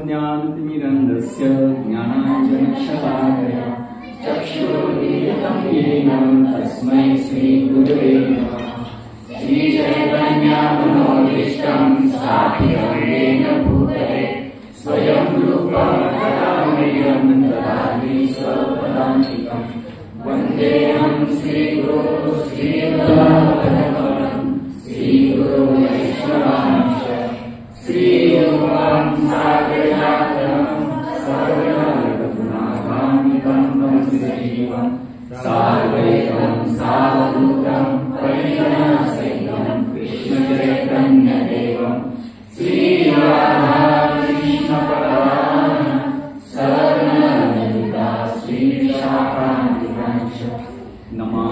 ज्ञानतिमिरन्धस्य ज्ञानाञ्जनशलाकया चक्षुरुन्मीलितं येन तस्मै श्रीगुरवे नमः। श्रीचैतन्यमनोभीष्टं स्थापितं येन भूतले स्वयं रूपं कदामयं ददामि स्वपदान्तिकम्। वन्देऽहं श्रीगुरो श्रीमदानन्दं श्रीगुरो वैष्णवांश्च श्रीरूपं साग्रजातं सर्वगुणाभान्वितं सजीवं साद्वैतं सावधूतं परिजनसहितं कृष्णचैतन्यदेवं श्रीराधाकृष्णपदान् सर्वललिता श्रीशाखान्वितांश्च नमो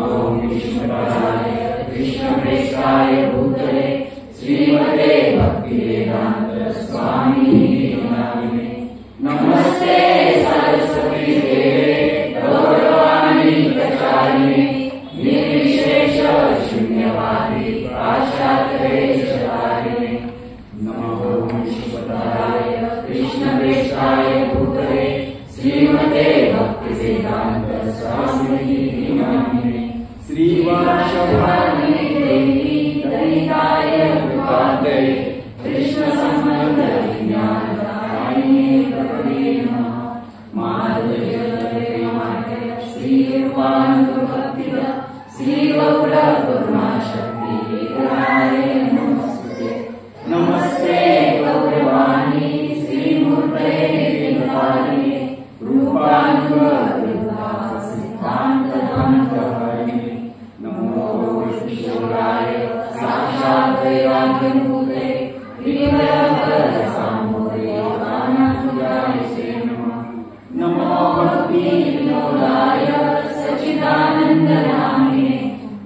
विष्णुपदाय कृष्णप्रेष्ठाय भूतले श्रीमते भक्तिवेदांत स्वामिनिधि नामिने। नमस्ते सरस्वती देवे गौरवाणी प्रचारिणे निर्विशेष शून्यवादी पाश्चात्यदेशतारिणे। नमो विश्वपदाय कृष्णप्रेष्ठाय भूतले श्रीमते भक्तिवेदांत स्वामिनिधि नामिने। श्रीवासवाणी देवी दयिताय कृपाते कृष्ण संबंध विज्ञान दायिने प्रभवे नमः। माधुर्य प्रेमाय श्री रूपानुभक्ति श्री गौर गुरुमा शक्ति विग्रहाय नमस्ते। नमस्ते गौरवाणी श्री मूर्तये निरतारिणे रूपानुगत सिद्धांत ध्वंसहारिणे। नमो विष्णुशिवाय साक्षात् दैवाभूते प्रियभर सामूर्ते कामानुगाय नमः। नमो भक्ति विनोदाय सच्चिदानंद नामिने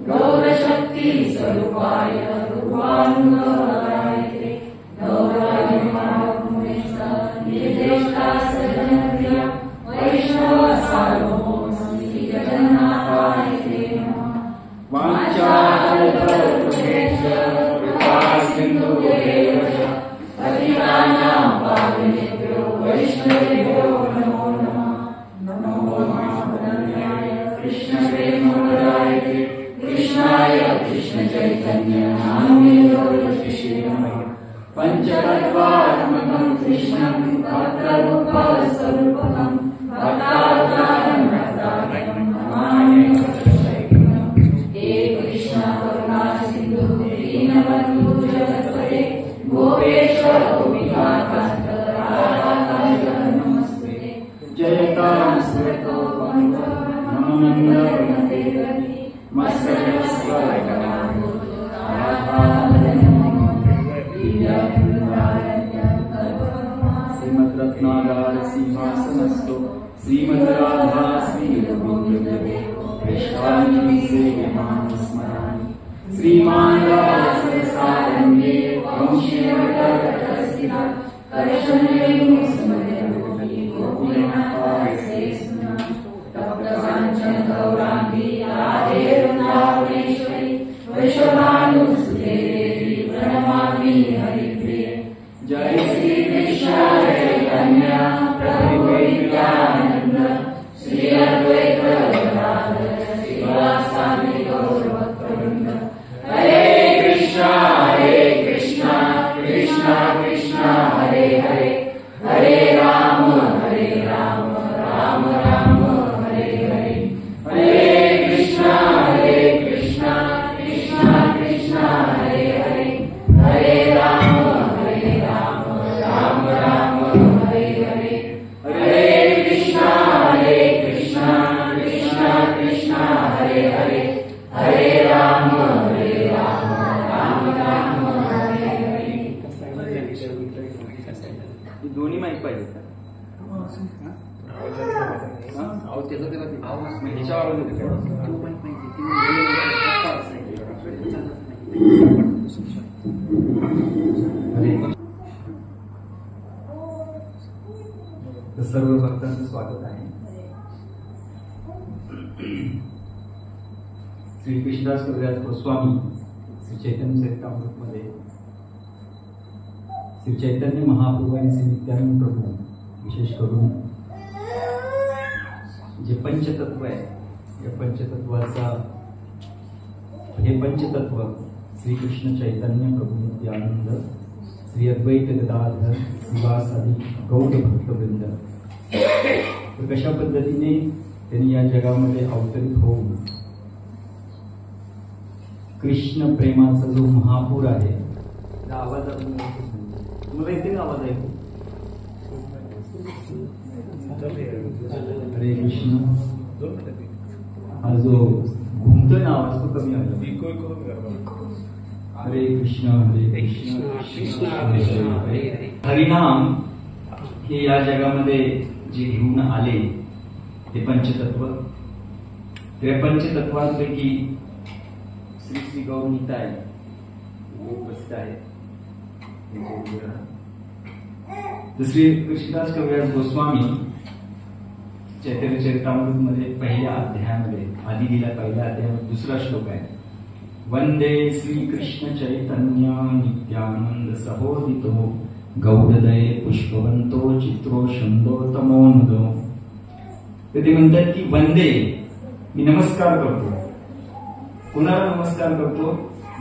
गौरशक्ति स्वरूपाय रूपानुगाय निर्देष्टा सजनप्रिय वैष्णव सार्वभौम श्री जगन्नाथाय नमः। वाञ्छाकल्पतरुभ्यश्च कृपासिन्धुभ्येव च पतितानां पावनेभ्यो वैष्णवेभ्यो नमो नमः। नमो महापुण्याय कृष्णप्रेममदाय कृष्णाय कृष्णचैतन्य नाममेवोच्चिष्ये नमः। पंचतत्त्वात्मकं कृष्णं भक्तरूपस्वरूपकं भक्तावतारं भक्ताख्यं नमामि कृष्णचैतन्यं। हे कृष्ण करुणा सिन्धु दीनबन्धु जगत्पते गोपेश गोपिकाकान्त राधाकान्त नमस्ते। जयतां सुरतो मनोनन्दनते मत्सरस्वरकराभूतो श्रीमद्रत्नागार सिंहासनस्थो श्रीमद्राधा श्रीगोविन्ददेवो प्रेष्ठानि सेव्यमानं स्मरामि। श्रीमान् राजसरसारण्ये वंशीयवटतटस्थिता कर्षणेन्दु स्मरति गोपीनाथाय सेविना। तप्तकाञ्चन गौराङ्गी राधे वृन्दावनेश्वरी वृषभानुसुते देवी प्रणमामि हरिप्रिये। जय श्री कृष्ण चैतन्य प्रभु नित्यानंद श्री अद्वैत गदाधर श्रीवासादि गौर भक्तवृंद। हरे कृष्ण कृष्ण कृष्ण हरे हरे हरे राम राम राम हरे हरे। हरे कृष्ण कृष्ण कृष्ण हरे हरे हरे राम राम राम हरे हरे। हरे कृष्ण कृष्ण कृष्ण हरे हरे हरे राम राम राम हरे हरे। दोन्ही माहिती पाहिजे सर्व भक्तांचं स्वागत आहे। श्री कृष्णदास कविराज गोस्वामी श्री चैतन्य चरितामृत मध्ये श्री चैतन्य महाप्रभू आणि श्री नित्यानंद प्रभू विशेष करून जे पंचतत्व आहे या पंचतत्वाचा हे पंचतत्व श्री कृष्ण चैतन्य प्रभू नित्यानंद श्री अद्वैत गदाधर श्रीवासादि गौर भक्तवृंद तर कशा पद्धतीने त्यांनी या जगामध्ये अवतरित होऊन कृष्ण प्रेमाचा जो महापूर आहे त्या आवाजात तुम्हाला येते ना आवाज ऐकू? हरे कृष्ण हा जो घुमतोय ना आवाज तो कमी आला। हरे कृष्ण कृष्ण हरे हरे। हरिनाम हे या जगामध्ये जे घेऊन आले ते पंचतत्व, त्या पंचतत्वांपैकी श्री श्री गौरनीताय उपस्थित आहे. श्री कृष्णदास कविराज गोस्वामी चैतन्य चरितामृत मध्ये पहिल्या अध्यायामध्ये आधी दिला पहिल्या अध्यायामध्ये दुसरा श्लोक आहे. वंदे श्री कृष्ण चैतन्य नित्यानंद सहोदितो गौडदये पुष्पवंतो चित्रो छंदो तमोनुदो. तर ते म्हणतात की वंदे, मी नमस्कार करतो. कुणाला नमस्कार करतो?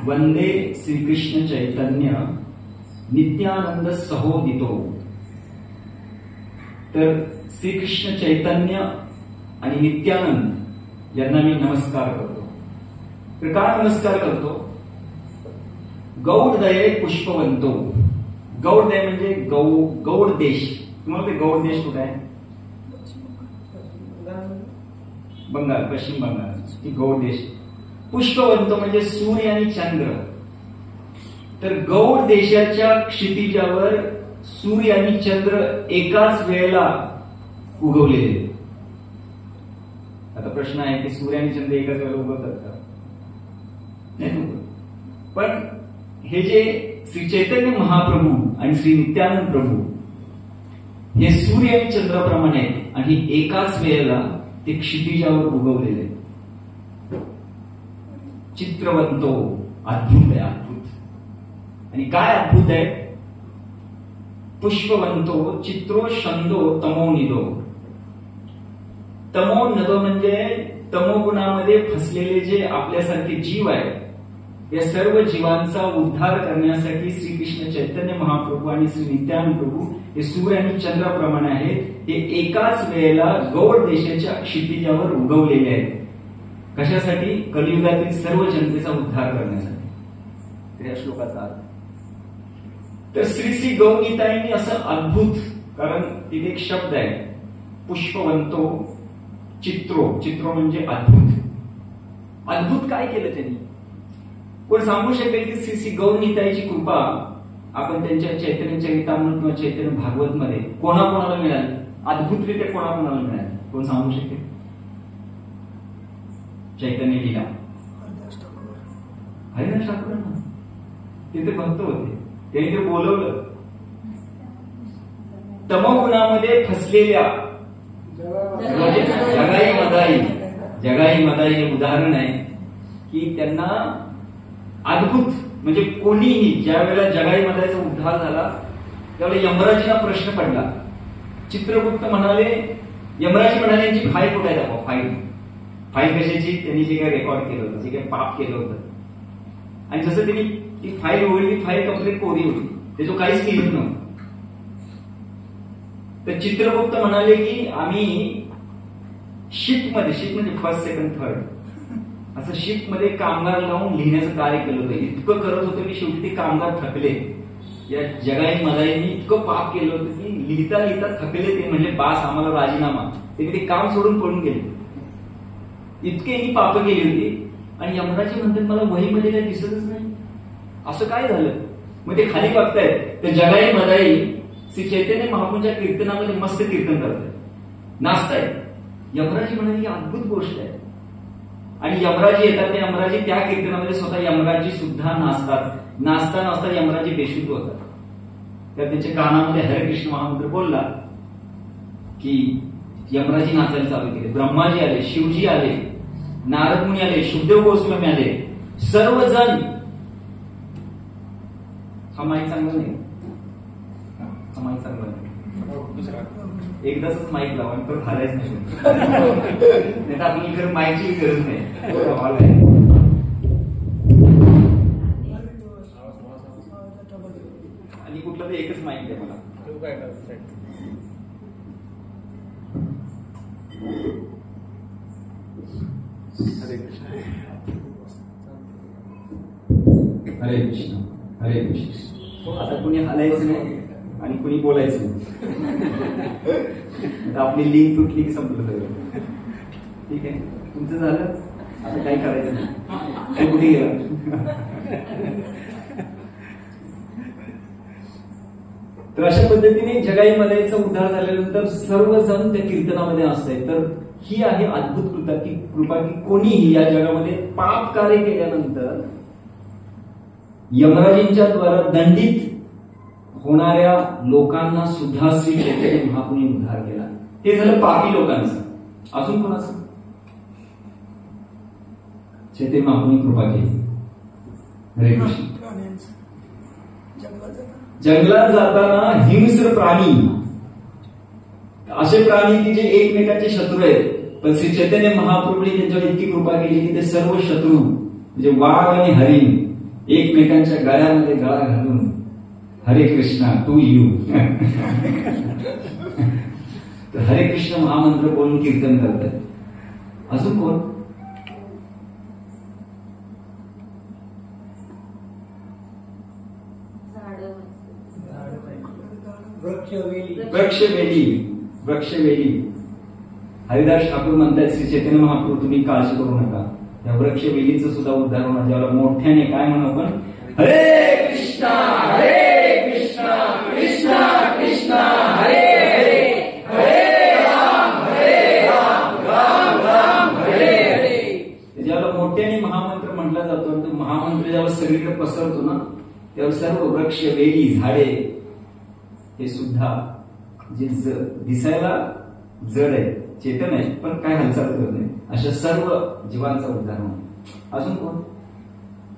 वंदे श्रीकृष्ण चैतन्य नित्यानंद सहोदितो. तर श्रीकृष्ण चैतन्य आणि नित्यानंद यांना मी नमस्कार करतो. तर का नमस्कार करतो? गौडदये पुष्पवंतो. गौडदय म्हणजे गौड देश. तुम्हाला ते गौड देश कुठे आहे? बंगाल, पश्चिम बंगाल, ही गौड देश. पुष्पवंतो म्हणजे सूर्य आणि चंद्र. तर गौड देशाच्या क्षितिजावर सूर्य आणि चंद्र एकाच वेळेला उगवलेले. आता प्रश्न आहे की सूर्य आणि चंद्र एकाच वेळेला उगवतात का? नाही. पण हे जे श्री चैतन्य महाप्रभू आणि श्री नित्यानंद प्रभू हे सूर्य आणि चंद्राप्रमाणे आहेत आणि एकाच वेळेला ते क्षितिजावर उगवलेले. चित्रवंतो, अद्भुत आहे, अद्भुत. आणि काय अद्भुत आहे? पुष्पवंतो चित्रो छंदो तमोनिदो. तमोनदो म्हणजे तमोगुणामध्ये फसलेले जे आपल्यासारखे जीव आहेत, या सर्व जीवांचा उद्धार करण्यासाठी श्रीकृष्ण चैतन्य महाप्रभू आणि श्री नित्यानंद प्रभू हे सूर्य आणि चंद्राप्रमाणे आहेत. ते एकाच वेळेला गौड देशाच्या क्षितिजावर उगवलेले आहेत. कशासाठी? कलियुगातील सर्व जनतेचा उद्धार करण्यासाठी. या श्लोकाचा अर्थ. तर श्री श्री गौरनीताईंनी असं अद्भुत, कारण तिथे एक शब्द आहे पुष्पवंतो चित्रो. चित्रो म्हणजे अद्भुत. अद्भुत काय केलं त्यांनी? कोण सांगू शकेल की श्री श्री गौरनीताईची कृपा आपण त्यांच्या चैतन्य चरितामृत किंवा चैतन्य भागवत मध्ये कोणाकोणाला मिळाली? अद्भुतरित्या कोणाकोणाला मिळाली? कोण सांगू शकेल? चैतन्य लीला हरिदास ठाकूरांना. तिथे भक्त होते, त्यांनी ते बोलवलं. तमोगुणामध्ये फसलेल्या जगाई मदाई, जगाई मदाई हे उदाहरण आहे की त्यांना अद्भुत म्हणजे कोणीही ज्या वेळेला जगाई मदाईचा उद्धार झाला त्यावेळेला यमराजींना प्रश्न पडला. चित्रगुप्त म्हणाले, यमराजी म्हणाले यांची फाईल कुठे आहे दाखवा. फाईल कशाची? त्यांनी जे काही रेकॉर्ड केलं होतं, जे काही पाप केलं होतं. आणि जसं त्यांनी ती फाईल उघडली, फाईल कंप्लीट कोरी होती, त्याचं काहीच लिहिलं नव्हतं. तर चित्रगुप्त म्हणाले की आम्ही शिफ्ट म्हणजे फर्स्ट सेकंड थर्ड असं शिफ्ट मध्ये कामगार लावून लिहिण्याचं कार्य केलं होतं. इतकं करत होतं की शेवटी ते कामगार थकले. या जगाई मदाईंनी इतकं पाप केलं होतं की लिहिता लिहिता थकले. ते म्हणजे बास आम्हाला राजीनामा. ते काम सोडून पळून गेले. इतके ही पाप केली होती. आणि यमराजी म्हणतात मला वहीमध्ये काही दिसतच नाही, असं काय झालं? मग ते खाली बघतायत तर जगाई मदाई श्री चैतन्य महाप्रभूंच्या कीर्तनामध्ये मस्त कीर्तन करतायत, नाचतायत. यमराजी म्हणाले ही अद्भुत गोष्ट आहे. आणि यमराजी येतात, ते यमराजी त्या कीर्तनामध्ये स्वतः यमराजी सुद्धा नाचतात. नाचता नाचता यमराजी बेशुद्ध होतात. तर त्यांच्या कानामध्ये हरे कृष्ण महामंत्र बोलला की यमराजी नाचायला चालू केले. ब्रह्माजी आले, शिवजी आले, नारद मुनी आले, शुभदेव गोस्वामी आले, सर्वजण. हा माईक चांगला नाही, हा माईक चांगला नाही. एकदाच माईक लावा आणि परत हारायच नाही. नाही तर आपल्याला माईकची गरज नाही. हॉल आहे. आणि कुठला तर एकच माईक द्या मला. हरे कृष्ण हरे कृष्ण हरे कृष्ण. आता कुणी हालायचं नाही आणि कुणी बोलायचं नाही. आपली लिंक तुटली की संपलं सगळं. ठीक आहे, तुमचं झालं. आता काही करायचं नाही. कुठे गेला? तर अशा पद्धतीने जगाई मदाईचा उद्धार झाल्यानंतर सर्वजण त्या कीर्तनामध्ये असतात. तर ही आहे अद्भुत कृपा की कोणीही या जगामध्ये पाप कार्य केल्यानंतर यमराजांच्या द्वारा दंडित होणाऱ्या लोकांना सुद्धा श्री चैतन्य महाप्रभूंनी उद्धार केला. हे झालं पापी लोकांचं. अजून कोणाचं? चैतन्य महाप्रभूंनी कृपा केली. हरे कृष्ण. जंगलात जाताना हिंस्र प्राणी, असे प्राणी की जे एकमेकांचे शत्रू आहेत, पण श्री चैतन्य महाप्रभूंनी त्यांच्यावर इतकी कृपा केली की ते सर्व शत्रू म्हणजे वाघ आणि हरिण एकमेकांच्या गळ्यामध्ये गळा घालून हरे कृष्णा टू यू हरे कृष्ण महामंत्र बोलून कीर्तन करतात. अजून कोण? वृक्षवेली. हरिदास ठाकूर म्हणतात श्री चैतन्य महाप्रभू तुम्ही काळजी करू नका, या वृक्षवेलीचं सुद्धा उद्धार होणार. ज्याला मोठ्याने काय म्हणू आपण, हरे कृष्णा कृष्णा कृष्णा हरे हरे, हरे राम राम राम हरे हरे. ज्याला मोठ्याने महामंत्र म्हटला जातो, तो महामंत्र ज्याला सगळीकडे पसरतो ना, त्यावर सर्व वृक्ष, वेली, झाडे हे सुद्धा जे दिसायला जड आहे, चेतन आहे, पण काय हालचाल करत नाही, अशा सर्व जीवांचा उद्धार होणार. अजून कोण?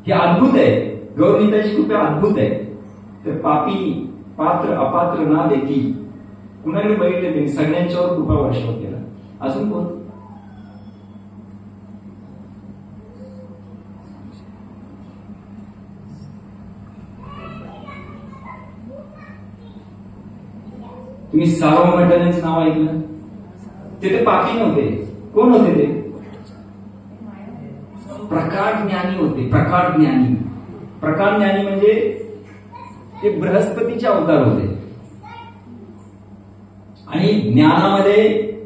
हे अद्भुत आहे. गौरनिताची कृपा अद्भुत आहे. तर पापी पात्र अपात्र ना देखी कुणाकडे बघितले त्यांनी सगळ्यांच्यावर कृपा वर्षाव केला. अजून कोण? तुम्ही सार्वभौमाचं नाव ऐकलं? ते तर पापी नव्हते. कोण होते ते? प्रकाट ज्ञानी होते. प्रकाट ज्ञानी म्हणजे ते बृहस्पतीचे अवतार होते. आणि ज्ञानामध्ये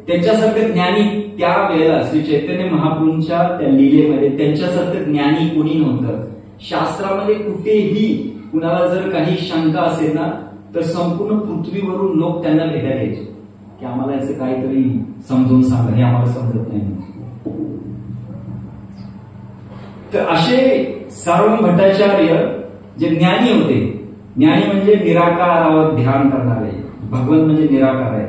त्यांच्यासारखं ज्ञानी त्या वेळेला श्री चैतन्य महाप्रभूंच्या त्या लीलेमध्ये त्यांच्यासारखं ज्ञानी कोणी नव्हतं. शास्त्रामध्ये कुठेही कुणाला जर काही शंका असेल ना, तर संपूर्ण पृथ्वीवरून लोक त्यांना भेटायला यायचे की आम्हाला याचं काहीतरी समजून सांगा, हे आम्हाला समजत नाही. तर असे सार्वभौम भट्टाचार्य जे ज्ञानी होते, ज्ञानी म्हणजे निराकारावर ध्यान करणारे, भगवान म्हणजे निराकार आहे.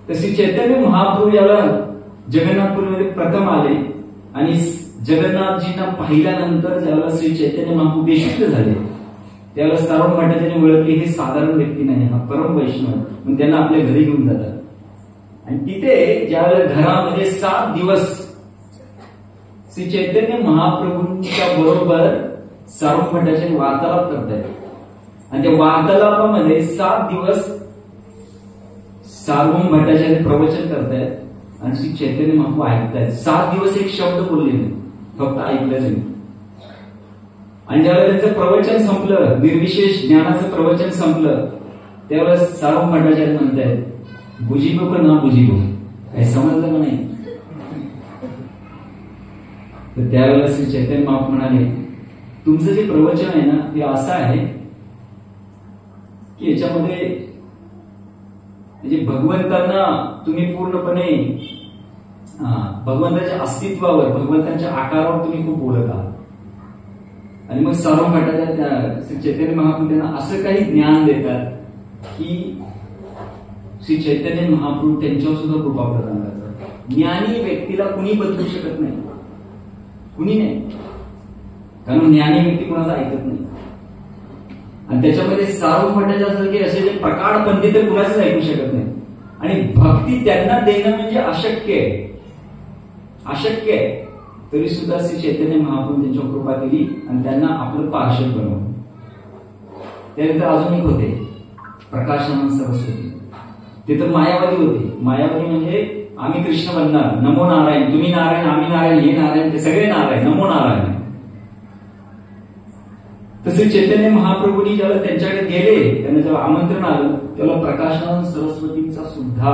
तर श्री चैतन्य महाप्रभू याला जगन्नाथपुरीमध्ये प्रथम आले आणि जगन्नाथजींना पाहिल्यानंतर ज्याला श्री चैतन्य महाप्रभू बेशुद्ध झाले, त्याला सार्वभौम भट्टाचार्य ओळखले हे साधारण व्यक्ती नाही, हा परम वैष्णव, म्हणून त्यांना आपल्या घरी घेऊन जातात. आणि तिथे ज्यावेळेला घरामध्ये 7 दिवस श्री चैतन्य महाप्रभूंच्या बरोबर सार्वभौम भट्टाचार्य वार्तालाप करतायत. आणि त्या वार्तालापामध्ये 7 दिवस सार्वभौम भट्टाचार्य प्रवचन करतायत आणि श्री चैतन्य महाप्रभू ऐकतायत. 7 दिवस एक शब्द बोलले नाही, फक्त ऐकलं नाही. आणि ज्यावेळेला त्यांचं प्रवचन संपलं, निर्विशेष ज्ञानाचं प्रवचन संपलं, त्यावेळेस सार्वभौम भट्टाचार्य म्हणतायत बुझिबो का ना बुझिबो, काही समजलं का नाही? तर त्यावेळेला श्री चैतन्य महाप्रभू म्हणाले तुमचं जे प्रवचन आहे ना, ते असं आहे की याच्यामध्ये म्हणजे भगवंतांना तुम्ही पूर्णपणे भगवंताच्या अस्तित्वावर, भगवंतांच्या आकारावर तुम्ही खूप बोलत आहात. आणि मग सार्वभौम भट्टाचार्य श्री चैतन्य महाप्रभू त्यांना असं काही ज्ञान देतात की श्री चैतन्य महाप्रभू त्यांच्यावर सुद्धा कृपा प्रदान करतात. ज्ञानी व्यक्तीला कुणी बदलू शकत नाही, कुणी नाही, कारण ज्ञानी व्यक्ती कुणाचा ऐकत नाही. आणि त्याच्यामध्ये सार्वभौम भट्टाचार्य असे जे प्रकाड पंडित तर कुणाचंच ऐकू शकत नाही. आणि भक्ती त्यांना देणं म्हणजे अशक्य आहे. तरी सुद्धा श्री चैतन्य महाप्रभू त्यांच्यावर कृपा केली आणि त्यांना आपलं पार्षद बनवलं. त्यानंतर अजून एक होते प्रकाशानंद सरस्वती. ते तर मायावादी होते. मायावादी म्हणजे आम्ही कृष्ण बनणार, नमो नारायण, तुम्ही नारायण, आम्ही नारायण, हे नारायण, ते सगळे नारायण, नमो नारायण. तसे चैतन्य महाप्रभूंनी जेव्हा त्यांच्याकडे गेले, त्यांना जेव्हा आमंत्रण आलं, तेव्हा प्रकाशानंद सरस्वतींचा सुद्धा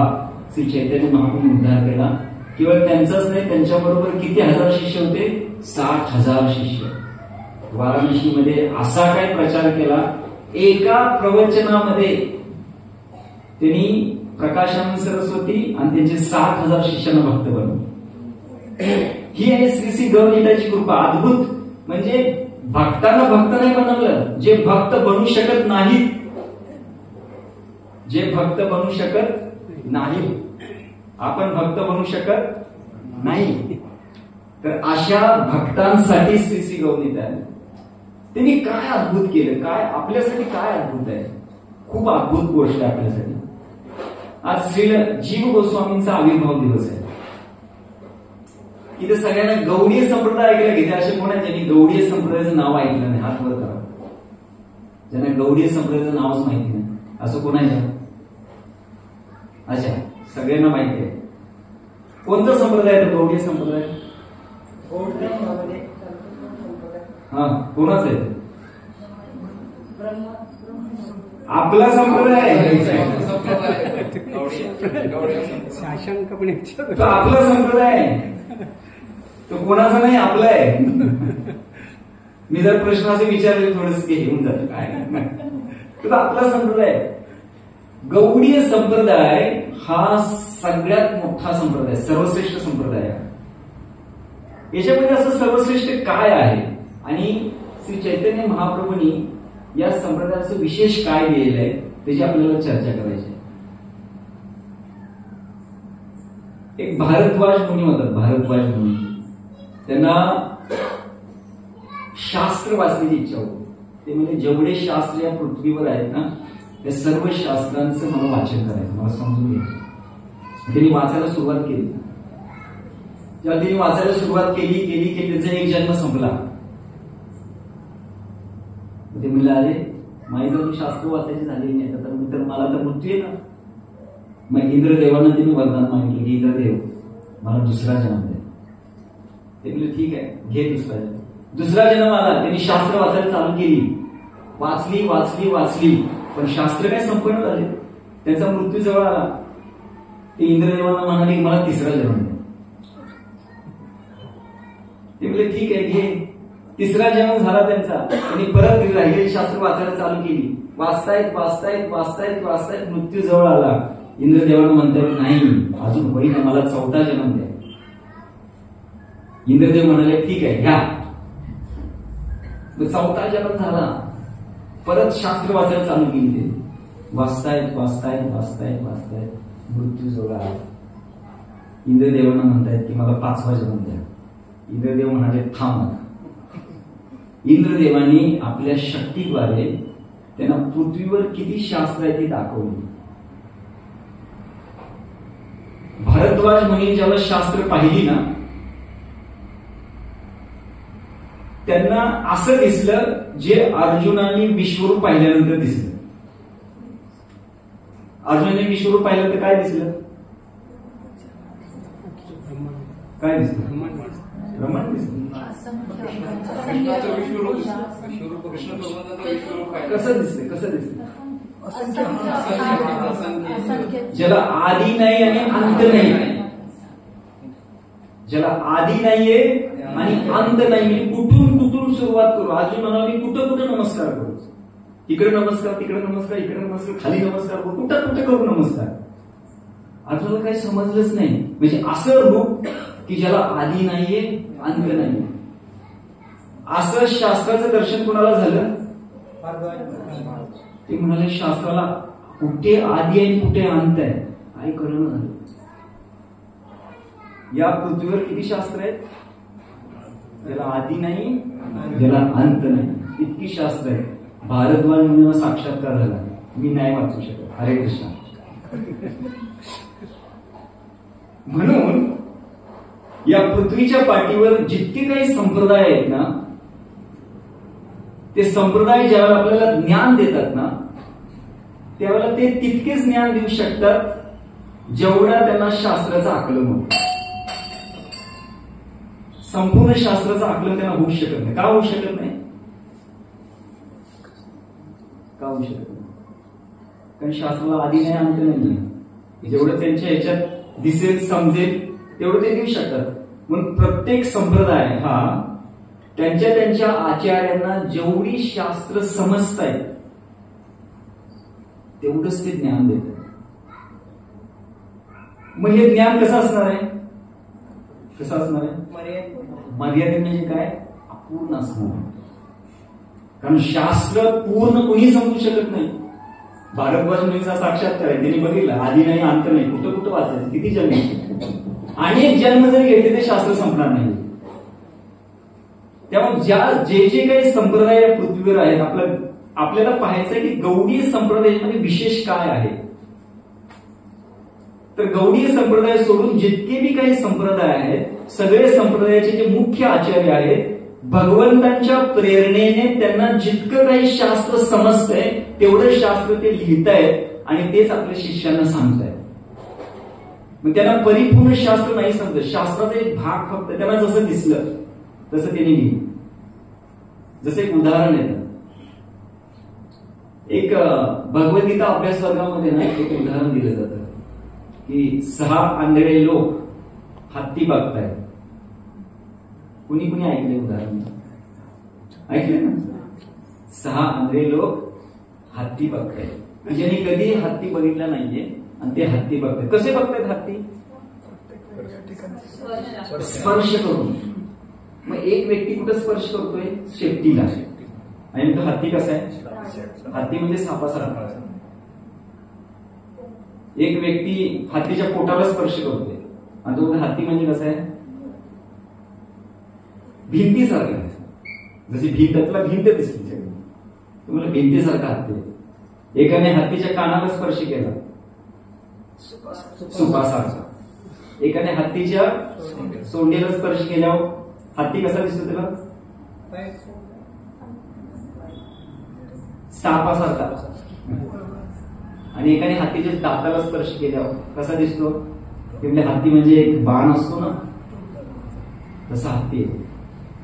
श्री चैतन्य महाप्रभू उद्धार केला. केवळ त्यांचाच नाही, त्यांच्याबरोबर किती हजार शिष्य होते? 60,000 शिष्य. वाराणसीमध्ये असा काय प्रचार केला, एका प्रवचनामध्ये त्यांनी प्रकाशानंद सरस्वती आणि त्यांचे 7,000 शिष्यांना भक्त बनवले. ही आहे श्री श्री गौरनीताची कृपा. अद्भुत म्हणजे भक्तांना भक्त नाही बनवलं, जे भक्त बनू शकत नाहीत, जे भक्त बनू शकत नाही, आपण भक्त बनू शकत नाही, तर अशा भक्तांसाठी श्री श्री गौरनीता आहे. त्यांनी काय अद्भुत केलं, काय आपल्यासाठी काय अद्भुत आहे, खूप अद्भुत गोष्ट आहे आपल्यासाठी. आज श्री जीव गोस्वामींचा आविर्भाव दिवस आहे. इथे सगळ्यांना गौडीय संप्रदाय ऐकला घेते, असे कोण आहे ज्यांनी गौडीय संप्रदायाचं नाव ऐकलं नाही? हात वर करा. ज्यांना गौडीय संप्रदायाचं नावच माहिती नाही असं कोण आहे? अच्छा, सगळ्यांना माहिती आहे. कोणता संप्रदाय आहे तो गौडीय संप्रदाय? हा, कोणाच आहे? आपला संप्रदाय आहे. तो आपला संप्रदाय आहे, तो कोणाचा नाही, आपला आहे. मी जर प्रश्न असे विचारले थोडस घेऊन जात काय, तो आपला संप्रदाय आहे. गौडीय संप्रदाय हा सगळ्यात मोठा संप्रदाय, सर्वश्रेष्ठ संप्रदाय आहे. याच्यामध्ये असं सर्वश्रेष्ठ काय आहे आणि श्री चैतन्य महाप्रभूंनी या संप्रदायाचं विशेष काय दिलेलं आहे त्याची आपल्याला चर्चा करायची. एक भारद्वाज मुनी होतात, भारद्वाज मुनी. त्यांना शास्त्र वाचण्याची इच्छा होती. ते म्हणजे जेवढे शास्त्र या पृथ्वीवर आहेत ना त्या सर्व शास्त्रांचं मला वाचन करायचं, मला समजून घ्यायचं. त्यांनी वाचायला सुरुवात केली. जेव्हा त्यांनी वाचायला सुरुवात केली केली केली त्यांचा एक जन्म संपला. ते म्हणले, अरे माझी जर शास्त्र वाचायची झाली नाही तर मला तर मृत्यू आहे ना. मग इंद्रदेवांना त्यांनी वरदान मागितलं की इंद्रदेव मला दुसरा जन्म द्या. ते म्हणले ठीक आहे, घे दुसरा जन्म. दुसरा जन्म आला. त्यांनी शास्त्र वाचायला चालू केली. वाचली वाचली वाचली पण शास्त्र काय संपन्न झाले. त्यांचा मृत्यू जवळ आला. ते इंद्रदेवांना म्हणाले की मला तिसरा जन्म द्या. ते म्हणले ठीक आहे, घे. तिसरा जन्म झाला त्यांचा. त्यांनी परत राहिलेली शास्त्र वाचायला चालू केली. वाचतायत वाचतायत वाचतायत वाचतायत मृत्यू जवळ आला. इंद्रदेवांना म्हणतात नाही अजून होईल, मला चौथा जन्म द्या. इंद्रदेव म्हणाले ठीक आहे, घ्या. चौथा जन्म झाला. परत शास्त्र वाचायला चालू केली. ते वाचतायत वाचतायत वाचतायत वाचतायत मृत्यू जवळ आला. इंद्रदेवांना म्हणतायत की मला पाचवा जन्म द्या. इंद्रदेव म्हणाले थांब. इंद्रदेवांनी आपल्या शक्तीद्वारे त्यांना पृथ्वीवर किती शास्त्र आहे ती दाखवली. भारद्वाज मुनी जेव्हा शास्त्र पाहिली ना त्यांना असं दिसलं जे अर्जुनाने विश्वरूप पाहिल्यानंतर दिसलं. अर्जुनाने विश्वरूप पाहिल्यानंतर काय दिसलं? काय दिसलं? ब्रह्मांड दिसलं. कसं दिसतंय? कसं दिसतंय? ज्याला आधी नाही आणि अंत नाही, ज्याला आधी नाहीये आणि अंत नाहीये, कुठून कुठून सुरुवात करू? अजून म्हणाली कुठं कुठं नमस्कार करू? इकडे नमस्कार, तिकडे नमस्कार, इकडे नमस्कार, खाली नमस्कार करू, कुठं कुठं करू नमस्कार? अर्जुनाला काही समजलंच नाही. म्हणजे असं रूप की ज्याला आधी नाहीये अंत नाहीये. असं शास्त्राचं दर्शन कोणाला झालं? ते म्हणाले शास्त्राला कुठे आधी आहे कुठे अंत आहे काय कळलं झालं. या पृथ्वीवर किती शास्त्र आहेत? ज्याला आधी नाही ज्याला अंत नाही इतकी शास्त्र आहे. भारद्वाज म्हणून साक्षात्कार झाला. मी नाही वाचू शकत. हरे कृष्ण. म्हणून या पृथ्वीच्या पाठीवर जितके काही संप्रदाय आहेत ना ते संप्रदाय ज्यावेळेला आपल्याला ज्ञान देतात ना त्यावेळेला ते तितकेच ज्ञान देऊ शकतात जेवढा त्यांना शास्त्राचं आकलन होतं. संपूर्ण शास्त्राचं आकलन त्यांना होऊ शकत नाही. का होऊ शकत नाही? का होऊ शकत नाही? कारण शास्त्राला आधी नाही अंत नाही. जेवढं त्यांच्या ह्याच्यात दिसेल समजेल तेवढं ते देऊ शकतात. म्हणून प्रत्येक संप्रदाय हा त्यांच्या त्यांच्या आचार्यांना जेवढी शास्त्र समजतायत तेवढंच ते ज्ञान देतात. मग हे ज्ञान कसं असणार आहे? कसं असणार आहे? मर्यादित म्हणजे काय? अपूर्ण असणार. कारण शास्त्र पूर्ण कोणी समजू शकत नाही. भारद्वाज मुनीचा साक्षात्कार आहे, त्यांनी बघितलं आधी नाही अंत नाही, कुठं कुठं वाचायचं, किती जन्म, अनेक जन्म जरी घेतले ते शास्त्र संपणार नाही. त्यामुळे जे जे काही संप्रदाय या पृथ्वीवर आहेत, आपल्याला पाहायचं की गौडीय संप्रदायामध्ये विशेष काय आहे. तर गौडीय संप्रदाय सोडून जितके बी काही संप्रदाय आहेत, सगळे संप्रदायाचे जे मुख्य आचार्य आहेत, भगवंतांच्या प्रेरणेने त्यांना जितकं काही शास्त्र समजतंय तेवढं शास्त्र ते लिहितायत आणि तेच आपल्या शिष्यांना सांगतायत. मग त्यांना परिपूर्ण शास्त्र नाही समजत, शास्त्राचा एक भाग फक्त त्यांना जसं दिसलं तसं त्यांनी लिहिलं. जसं एक उदाहरण येतं, एक भगवद्गीता अभ्यास वर्गामध्ये ना एक उदाहरण दिलं जातं की 6 आंधळे लोक हत्ती बघतायत. कुणी कुणी ऐकले उदाहरण? ऐकले ना? 6 आंधळे लोक हत्ती बघतायत, ज्यांनी कधी हत्ती बघितला नाहीये आणि ते हत्ती बघतायत. कसे बघतायत हत्ती? स्पर्श करून. मग एक व्यक्ती कुठं स्पर्श करतोय? शेपटीला. आणि तो हत्ती कसा आहे? हत्ती म्हणजे सापासारखा. एक व्यक्ती हत्तीच्या पोटाला स्पर्श करतोय आणि तो हत्ती म्हणजे कसा आहे? भिंतीसारखा. जशी भिंतला भिंत दिसली तुम्हाला, भिंतीसारखा हत्ती. एकाने हत्तीच्या कानाला स्पर्श केला, सुपासारखा. एकाने हत्तीच्या सोंडीला स्पर्श केल्यावर हत्ती कसा दिसतो त्याला? सापासारखा. आणि एकाने हत्तीच्या दाताला स्पर्श केल्यावर कसा दिसतो? म्हणजे हत्ती म्हणजे एक बाण असतो ना, तसा हत्ती आहे.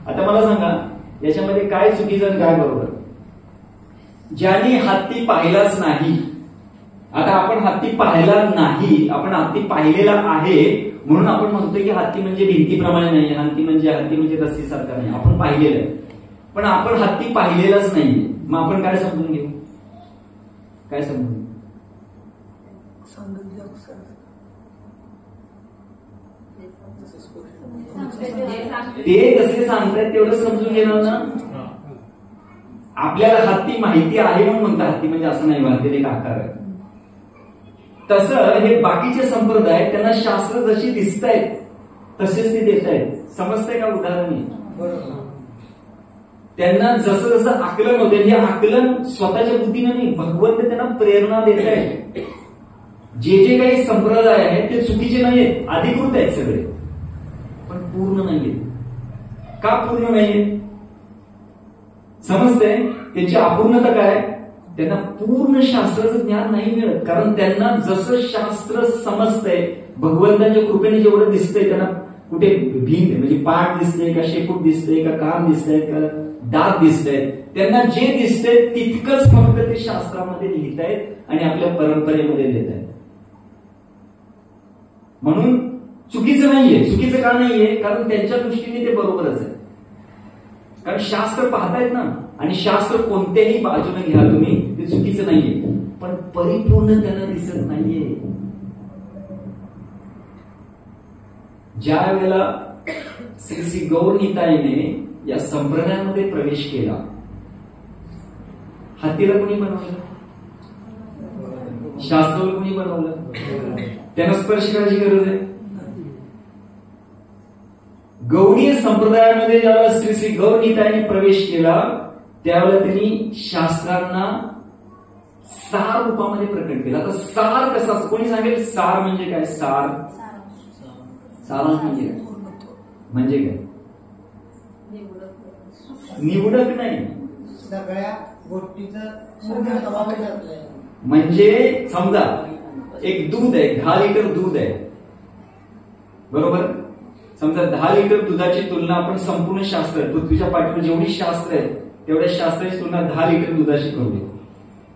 आता मला सांगा याच्यामध्ये काय चुकीचं आणि काय बरोबर? ज्यांनी हत्ती पाहिलाच नाही, आता आपण हत्ती पाहिला नाही, आपण हत्ती पाहिलेला आहे म्हणून आपण म्हणतोय की हत्ती म्हणजे भिंतीप्रमाणे नाही, हत्ती म्हणजे रस्सीसारखा नाही. आपण पाहिलेलं आहे, पण आपण हत्ती पाहिलेलाच नाहीये. मग आपण काय समजून घेऊ? काय समजून घेऊ? ते जसे सांगतायत तेवढं समजून घेणार ना. आपल्याला हत्ती माहिती आहे म्हणून म्हणतात हत्ती म्हणजे असं नाही, हत्तीला एक आकार आहे. तसं हे बाकीचे संप्रदाय त्यांना शास्त्र जशी दिसतायत तसेच ते देत आहेत. समजतंय का? उदाहरण त्यांना जसं जसं आकलन होते, हे आकलन स्वतःच्या बुद्धीने नाही, भगवंत त्यांना प्रेरणा देत आहेत. जे जे काही संप्रदाय आहेत ते चुकीचे नाहीयेत, अधिकृत आहेत सगळे, पण पूर्ण नाहीयेत. का पूर्ण नाहीयेत? समजतंय? त्यांची अपूर्णता काय? त्यांना पूर्ण शास्त्राचं ज्ञान नाही मिळत. कारण त्यांना जसं शास्त्र समजतंय, भगवंताच्या कृपेने जेवढं दिसतंय, त्यांना कुठे भिंत म्हणजे पाठ दिसते का, शेपूट दिसते का, कान दिसतंय का, दात दिसतंय, त्यांना जे दिसतंय तितकंच फक्त ते शास्त्रामध्ये लिहितायत आणि आपल्या परंपरेमध्ये देत आहेत. म्हणून चुकीचं नाहीये. चुकीचं का नाहीये? कारण त्यांच्या दृष्टीने ते बरोबरच आहे. कारण शास्त्र पाहतायत ना, आणि शास्त्र कोणत्याही बाजूने घ्या तुम्ही, ते चुकीचं नाहीये, पण परिपूर्ण त्यांना दिसत नाहीये. ज्या वेळेला श्री गौरनीताईने या संप्रदायामध्ये प्रवेश केला, हत्तीला कोणी बनवलं? शास्त्राला कोणी बनवलं? त्यांना स्पर्श करायची गरज आहे? गौडीय संप्रदायामध्ये ज्यावेळेला श्री गौरनीताईने प्रवेश केला त्यावेळेला त्यांनी शास्त्रांना सार रूपामध्ये प्रकट केला. आता सार कसा असतो? कोणी सांगेल सार म्हणजे काय? सार म्हणजे काय? म्हणजे काय? निवडक नाही, सगळ्या गोष्टीचं म्हणजे समजा एक दूध आहे, 10 लिटर दूध आहे, बरोबर? समजा 10 लिटर दुधाची तुलना आपण संपूर्ण शास्त्र, पृथ्वीच्या पाठीवर जेवढी शास्त्र आहेत तेवढ्या शास्त्राची तुलना 10 लिटर दुधाशी करूया.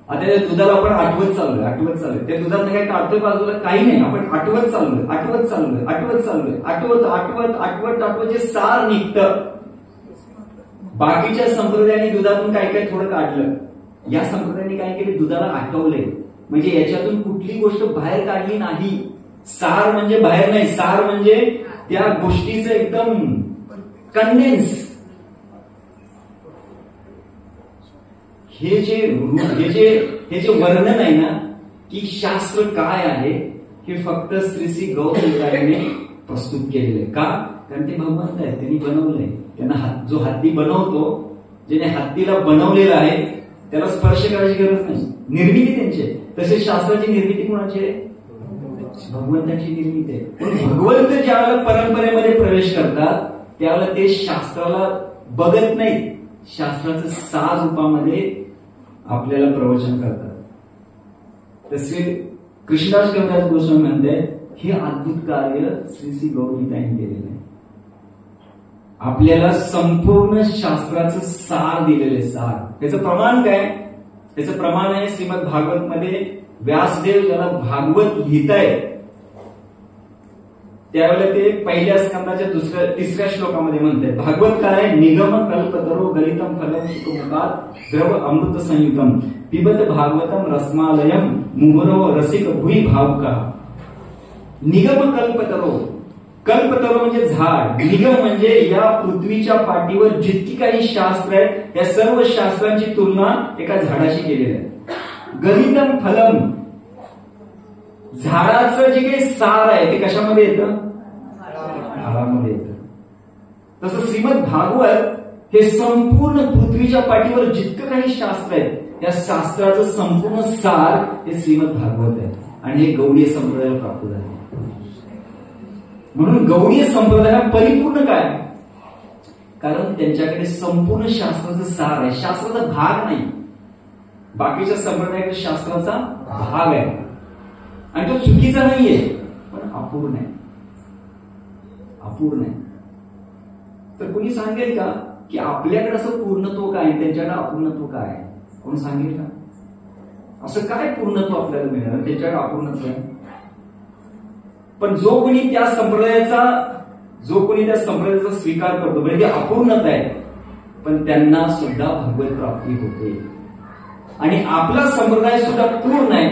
आता त्या दुधाला आपण आठवत चाललोय. त्या दुधात काय काढतोय बाजूला? काही नाही, आपण आठवत चाललोय. आठवत जे सार निघतं. बाकीच्या संप्रदायाने दुधातून काय काय थोडं काढलं, या संप्रदायाने काय केलं? दुधाला आठवलंय. म्हणजे याच्यातून कुठली गोष्ट बाहेर काढली नाही, सार म्हणजे बाहेर नाही, सार म्हणजे त्या गोष्टीचं एकदम कंडेन्स. हे जे वर्णन आहे ना की शास्त्र काय आहे, हे फक्त श्री गौरवाने प्रस्तुत केलेलं आहे. का? कारण ते भगवंत आहे, त्यांनी बनवलंय. त्यांना जो हत्ती बनवतो, ज्याने हत्तीला बनवलेला आहे, त्याला स्पर्श करायची गरज नाही. निर्मिती त्यांची आहे. तसे शास्त्राची निर्मिती कोणाची आहे? भगवंताची निर्मिती आहे. पण भगवंत ज्यावेळेला परंपरेमध्ये प्रवेश करतात त्यावेळेला ते शास्त्राला बघत नाही, शास्त्राचं सार रूपामध्ये आपल्याला प्रवचन करतात. तसे कृष्णदास कविराज गोस्वामी म्हणते हे अद्भुत कार्य श्री गौरीताईंनी केलेलं आहे. आपल्याला संपूर्ण शास्त्राचं सार दिलेले सार. त्याचं प्रमाण काय? त्याचं प्रमाण आहे श्रीमद भागवत मध्ये व्यासदेव ज्याला भागवत लिहितायत त्यावेळेला ते पहिल्या स्कंदाच्या तिसऱ्या श्लोकामध्ये म्हणतात भागवत काय? निगम कल्पतरो गलितम फलम सुखमुखात द्रव अमृत संयुतम पिबत भागवतम रसमालयम मुहुरो रसिक भुई भावुका. निगम कल्पतरो, कल्पतरो म्हणजे झाड, निगम म्हणजे या पृथ्वीच्या पाठीवर जितकी काही शास्त्र आहेत त्या सर्व शास्त्रांची तुलना एका झाडाशी केलेली आहे. गलितम फलम, झाडाचं जे काही सार आहे ते कशामध्ये येतं? फळामध्ये येतं. तसं श्रीमद भागवत हे संपूर्ण पृथ्वीच्या पाठीवर जितकं काही शास्त्र आहे त्या शास्त्राचं संपूर्ण सार हे श्रीमद भागवत आहे. आणि हे गौडीय संप्रदायाला प्राप्त झाले. म्हणून गौडीय संप्रदाय परिपूर्ण काय? कारण त्यांच्याकडे संपूर्ण शास्त्राचं सार आहे, शास्त्राचा भाग नाही. बाकीच्या संप्रदायाकडे शास्त्राचा भाग आहे आणि तो चुकीचा नाहीये, पण अपूर्ण आहे. अपूर्ण आहे. तर कोणी सांगेल का की आपल्याकडे असं पूर्णत्व काय, त्यांच्याकडे अपूर्णत्व काय? कोण सांगेल का? असं काय पूर्णत्व आपल्याला मिळणार, त्यांच्याकडे अपूर्णत्व आहे? पण जो कोणी त्या संप्रदायाचा स्वीकार करतो म्हणजे ते अपूर्णता आहे, पण त्यांना सुद्धा भगवत प्राप्ती होते. आणि आपला संप्रदाय सुद्धा पूर्ण आहे,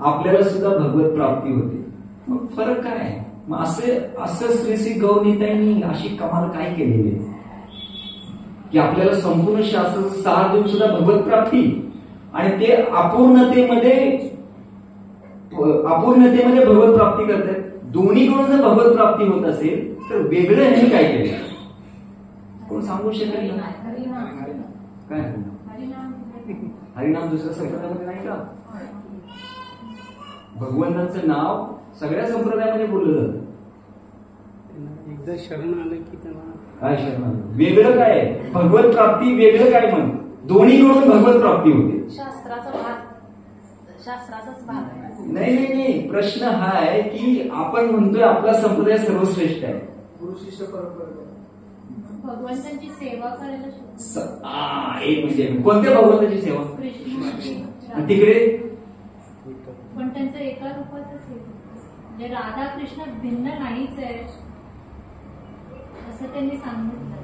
आपल्याला सुद्धा भगवत प्राप्ती होते. मग फरक काय आहे? मग असं श्री गौरीताईंनी अशी कमाल काय केलेली आहे की आपल्याला संपूर्ण शास्त्राचं सार देऊन सुद्धा भगवत प्राप्ती, आणि ते अपूर्णतेमध्ये भगवत प्राप्ती करतात. दोन्हीकडून जर भगवत प्राप्ती होत असेल तर वेगळं यांनी काय केलं? कोण सांगू शकेल? काय हरिनाम दुसऱ्या संप्रदायामध्ये नाही का? भगवंतांचं नाव सगळ्या संप्रदायामध्ये बोललं जातं. एकदा शरण आलं की त्यांना काय शरण आलं? वेगळं काय? भगवत प्राप्ती वेगळं काय? मग दोन्हीकडून भगवत प्राप्ती होते. शास्त्राचाच भाग आहे. नाही, प्रश्न हा आहे की आपण म्हणतोय आपला संप्रदाय सर्वश्रेष्ठ आहे. गुरु शिष्य परंपरा भगवंतांची सेवा करायला एक म्हणजे कोणत्या भगवंताची सेवा? कृष्ण. तिकडे पण त्यांचं एका रूपातच आहे, म्हणजे राधा कृष्ण भिन्न नाहीच आहे असं त्यांनी सांगितलं.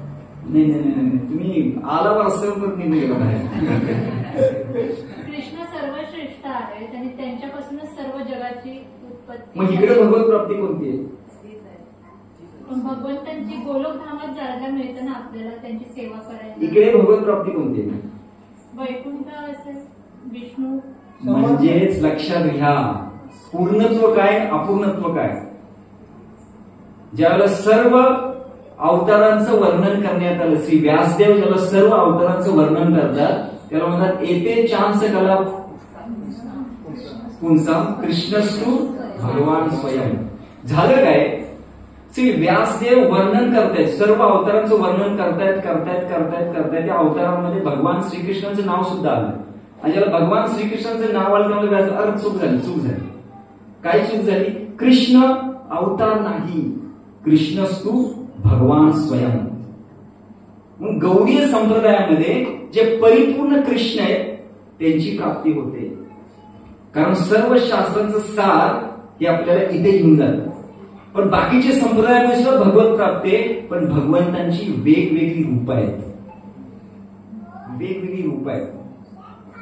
नाही, तुम्ही आला रस्त्यावर निघून आहे. कृष्ण सर्वश्रेष्ठ आहे, त्यांनी त्यांच्यापासूनच सर्व जगाची उत्पत्ती. मग इकडे भगवत प्राप्ती कोणती आहे? पण भगवंतांची गोलोकधामात जायला मिळतं ना आपल्याला, त्यांची सेवा करायला. इकडे भगवत प्राप्ती कोणती आहे? वैकुंठ असेल, विष्णू. म्हणजेच लक्षात घ्या पूर्णत्व काय, अपूर्णत्व काय. ज्यावेळेला सर्व अवतारांचं वर्णन करण्यात आलं, श्री व्यासदेव ज्याला सर्व अवतारांचं वर्णन करतात त्याला म्हणतात एते चान्स कला पुंसा कृष्णस्तु भगवान स्वयं. झालं काय? श्री व्यासदेव वर्णन करतायत, सर्व अवतारांचं वर्णन करतायत. त्या अवतारांमध्ये भगवान श्रीकृष्णाचं नाव सुद्धा आलं. आणि ज्याला भगवान श्रीकृष्णाचं नाव आलं त्यामुळे व्यास अर्थ चूक झाली. काय चूक झाली? कृष्ण अवतार नाही, कृष्णस्तु भगवान स्वयं. मग गौडीय संप्रदायामध्ये जे परिपूर्ण कृष्ण आहेत त्यांची प्राप्ती होते, कारण सर्व शास्त्रांचं सार हे आपल्याला इथे घेऊन जातं. पण बाकीचे संप्रदायामध्ये सुद्धा भगवत प्राप्ती आहे, पण भगवंतांची वेगवेगळी रूप आहेत.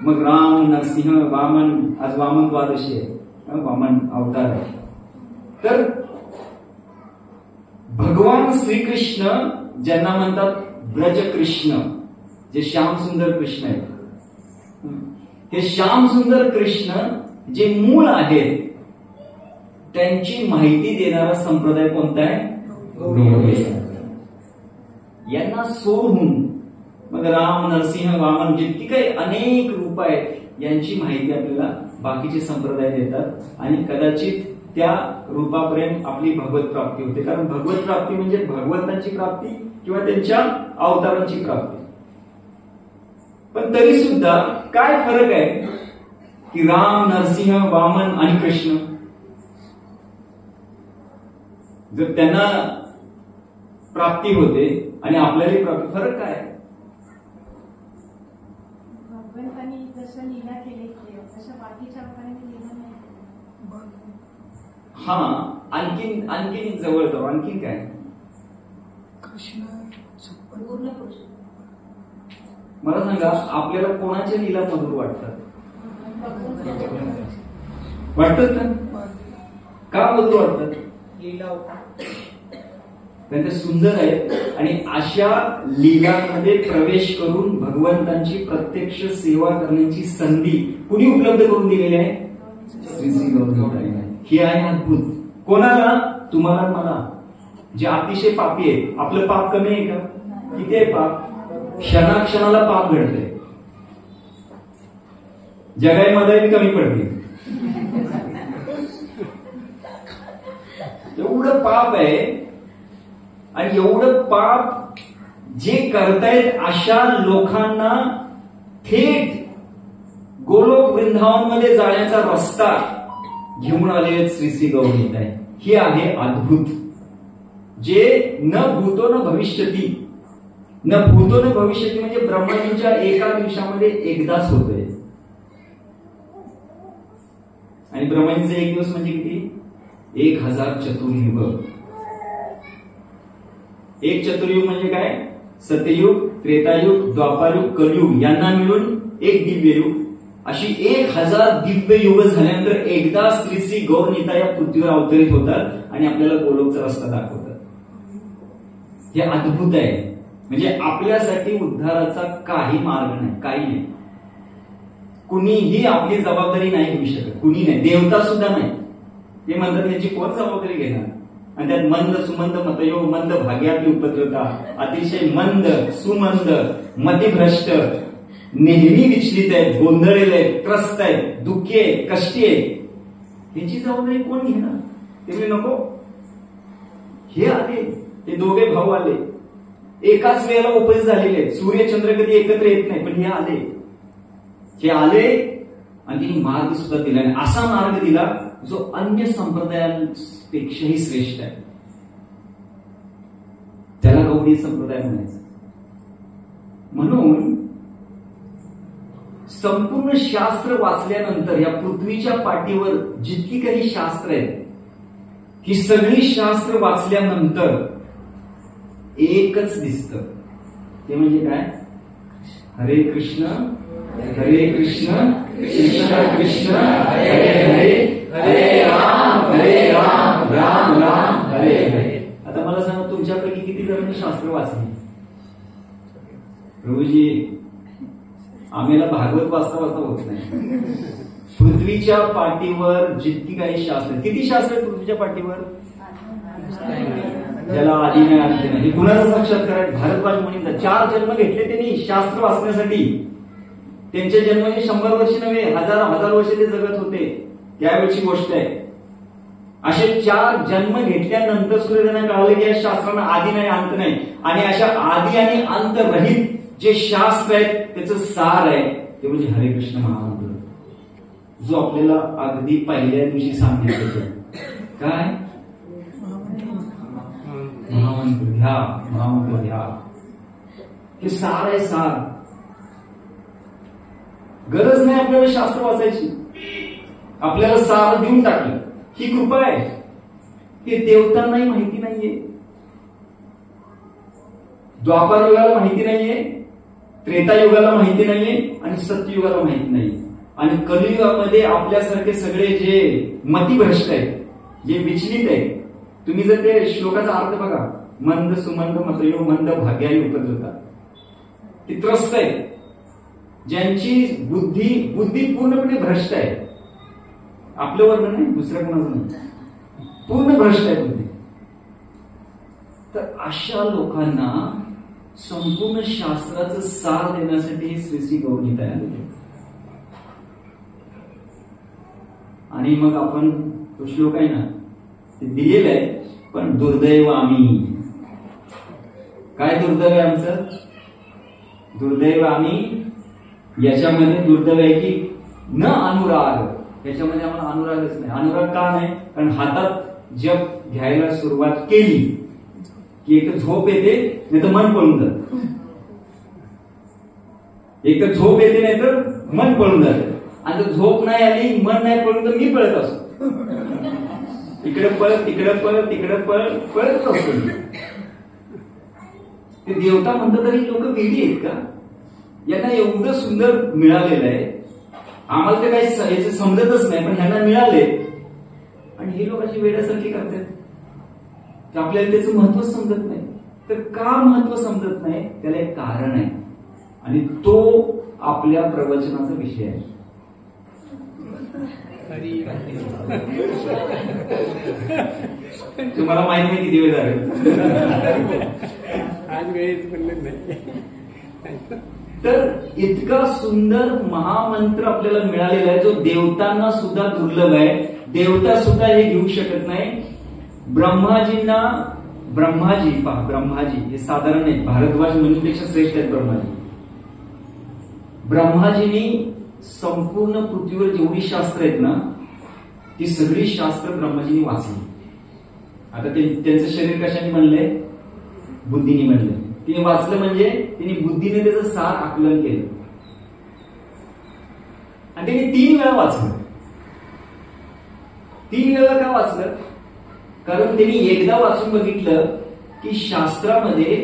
मग राम, नरसिंह, वामन, आज वामन द्वादशी आहे, वामन अवतार आहे. तर भगवान श्रीकृष्ण ज्यांना म्हणतात ब्रज कृष्ण, जे श्याम सुंदर कृष्ण आहेत, हे श्याम सुंदर कृष्ण जे मूळ आहेत त्यांची माहिती देणारा संप्रदाय कोणता आहे? गौडीय संप्रदाय. यांना सोडून मग राम, नरसिंह, वामन जितकी काही अनेक रूप आहेत यांची माहिती आपल्याला बाकीचे संप्रदाय देतात आणि कदाचित त्या रूपापर्यंत आपली भगवत प्राप्ती होते. कारण भगवत प्राप्ती म्हणजे भगवंतांची प्राप्ती किंवा त्यांच्या अवतारांची प्राप्ती. पण तरी सुद्धा काय फरक आहे की राम, नरसिंह, वामन आणि कृष्ण जर त्यांना प्राप्ती होते आणि आपल्याला प्राप्ती, फरक काय? भगवंतांनी जसं लीला केली तसं बाकीच्या लोकांनी लीला नाही. हा, आणखीन जवळ जाऊ. आणखीन काय? पूर्ण कृष्ण. मला सांगा, आपल्याला कोणाच्या लीला मधुर वाटतात? वाटतात ना? का मधुर वाटतात? लीला त्यांचे सुंदर आहेत आणि अशा लीलांमध्ये प्रवेश करून भगवंतांची प्रत्यक्ष सेवा करण्याची संधी कुणी उपलब्ध करून दिलेली आहे? श्री श्री गौरी. ही आहे अद्भुत. कोणाला? तुम्हाला, मला, जे अतिशय पापी आहेत. आपलं पाप कमी आहे का? किती आहे पाप? क्षणाक्षणाला पाप घडतंय. जगाईमध्ये कमी पडते. एवढं पाप आहे आणि एवढं पाप जे करतायत अशा लोकांना थेट गोलोक वृंदावन मध्ये जाण्याचा रस्ता घेऊन आले श्री श्री गौरीताई. ही आहे अद्भुत, जे न भूतो न भविष्यती. न भूतो न भविष्यती म्हणजे ब्रह्माजींच्या एका दिवसामध्ये एकदाच होतंय. आणि ब्रह्माजींचा एक दिवस म्हणजे किती? 1000 चतुर्युग. एक चतुर्युग म्हणजे काय? सत्ययुग, त्रेतायुग, द्वापारयुग, कलयुग यांना मिळून एक दिव्ययुग. अशी 1000 दिव्य युग झाल्यानंतर एकदा श्री श्री गौरनीता या पृथ्वीवर अवतरित होतात आणि आपल्याला गोलोकचा रस्ता दाखवतात. हे अद्भुत आहे. म्हणजे आपल्यासाठी उद्धाराचा काही मार्ग नाही, काही नाही. कुणीही आपली जबाबदारी नाही घेऊ शकत, कुणी नाही, देवता सुद्धा नाही. ते म्हणतात याची कोण जबाबदारी घेणार? आणि त्यात मंद सुमंद मतयोग, मंद भाग्यातली उपद्रवता, अतिशय मंद सुमंद मतिभ्रष्ट, नेहमी विचलित आहेत, गोंधळलेले आहेत, त्रस्त आहेत, दुःखी आहेत, कष्टी आहेत. याची जबाबदारी कोण घेणार? ते मी नको. हे आले, हे दोघे भाऊ आले, एकाच वेळेला उपस्थित झालेले आहेत. सूर्य चंद्र कधी एकत्र येत नाही, पण हे आले. हे आले आणि त्यांनी मार्ग सुद्धा दिला. असा मार्ग दिला जो अन्य संप्रदायांपेक्षाही श्रेष्ठ आहे. त्याला गौडी संप्रदाय म्हणायचं. म्हणून संपूर्ण शास्त्र वाचल्यानंतर या पृथ्वीच्या पाठीवर जितकी काही शास्त्र आहेत, ही सगळी शास्त्र वाचल्यानंतर एकच दिसतं. ते म्हणजे काय? हरे कृष्ण हरे कृष्ण कृष्ण कृष्ण हरे हरे हरे राम राम राम हरे हरे. आता मला सांगा, तुमच्यापैकी किती जणांनी शास्त्र वाचले? प्रभूजी, आम्हाला भागवत वाचता होत नाही. पृथ्वीच्या पाठीवर जितकी काही शास्त्र, किती शास्त्र आहेत पृथ्वीच्या पाठीवर? ज्याला आधी नाही अंत नाही. कुणाचा साक्षात्कार आहे? भारद्वाज मुनींचा. 4 जन्म घेतले त्यांनी शास्त्र वाचण्यासाठी. त्यांचे जन्माचे 100 वर्ष नव्हे, हजार वर्ष ते जगत होते. त्यावेळची गोष्ट आहे. असे 4 जन्म घेतल्यानंतर सुद्धा त्यांना कळालं की या शास्त्रांना आधी नाही अंत नाही. आणि अशा आधी आणि अंत रहित जे शास्त्र आहेत त्याचं सार आहे ते म्हणजे हरे कृष्ण महामंत्र, जो आपल्याला अगदी पहिल्या दिवशी सांगितलं होतं. काय? महामंत्र घ्या, महामंत्र घ्या. हे सार आहे, सार. गरज नाही आपल्याला शास्त्र वाचायची, आपल्याला सार देऊन टाकलं. ही कृपा आहे. हे देवतांनाही माहिती नाहीये, द्वापार युगाला माहिती नाहीये, त्रेतायुगाला माहिती नाहीये आणि सत्ययुगाला माहिती नाहीये. आणि कलियुगामध्ये आपल्यासारखे सगळे जे मतिभ्रष्ट आहेत जे विचलित आहे. तुम्ही जर ते श्लोकाचा अर्थ बघा, मंद सुमंद मतयो मंद भाग्याही उपद्रवता, ते त्रस्त आहे, ज्यांची बुद्धी पूर्णपणे भ्रष्ट आहे. आपलं वर्णन नाही, दुसऱ्या कोणाचं नाही, पूर्ण भ्रष्ट आहे बुद्धी. तर अशा लोकांना संपूर्ण शास्त्राचं सार देण्यासाठी हे श्री गौरी तयार झाले. आणि मग आपण तो श्लोक आहे ना, ते दिलेलं आहे. पण दुर्दैव आम्ही, काय दुर्दैव आहे आमचं? दुर्दैव आम्ही, याच्यामध्ये दुर्दैव आहे की न अनुराग, याच्यामध्ये आम्हाला अनुरागच नाही. अनुराग का नाही? कारण हातात जप घ्यायला सुरुवात केली की एक झोप येते, नाही तर मन पळून जात. एक तर झोप येते, नाही तर मन पळून जात. आणि जर झोप नाही आली, मन नाही पळून, तर मी पळत असतो. इकडे पळत, तिकडे पळत, तिकडे पळत असतो. ते देवता म्हणतात तरी लोक वेडी आहेत का? यांना एवढं सुंदर मिळालेलं आहे, आम्हाला ते काही याचं समजतच नाही, पण ह्यांना मिळाले आणि हे लोक अशी वेड्यासारखी करतात. आपल्याला त्याचं महत्व समजत नाही. तर का महत्व समजत नाही? त्याला एक कारण आहे, आणि तो आपल्या प्रवचनाचा विषय आहे. तुम्हाला माहित नाही किती वेळ झाले, आज वेळेच पडलं नाही. तर इतका सुंदर महामंत्र आपल्याला मिळालेला आहे, जो देवतांना सुद्धा दुर्लभ आहे. देवता सुद्धा हे घेऊ शकत नाही. ब्रह्माजी हे साधारण आहेत, भारद्वाज मुनीपेक्षा श्रेष्ठ आहेत ब्रह्माजी. ब्रह्माजींनी संपूर्ण पृथ्वीवर जेवढी शास्त्र आहेत ना, ती सगळी शास्त्र ब्रह्माजींनी वाचली. आता त्यांचं शरीर कशाने बनलंय? बुद्धीने बनलंय. तिने वाचलं म्हणजे तिने बुद्धीने त्याचं सार आकलन केलं, आणि तिने 3 वेळा वाचलं. 3 वेळा का वाचलं? कारण त्यांनी एकदा वाचून बघितलं की शास्त्रामध्ये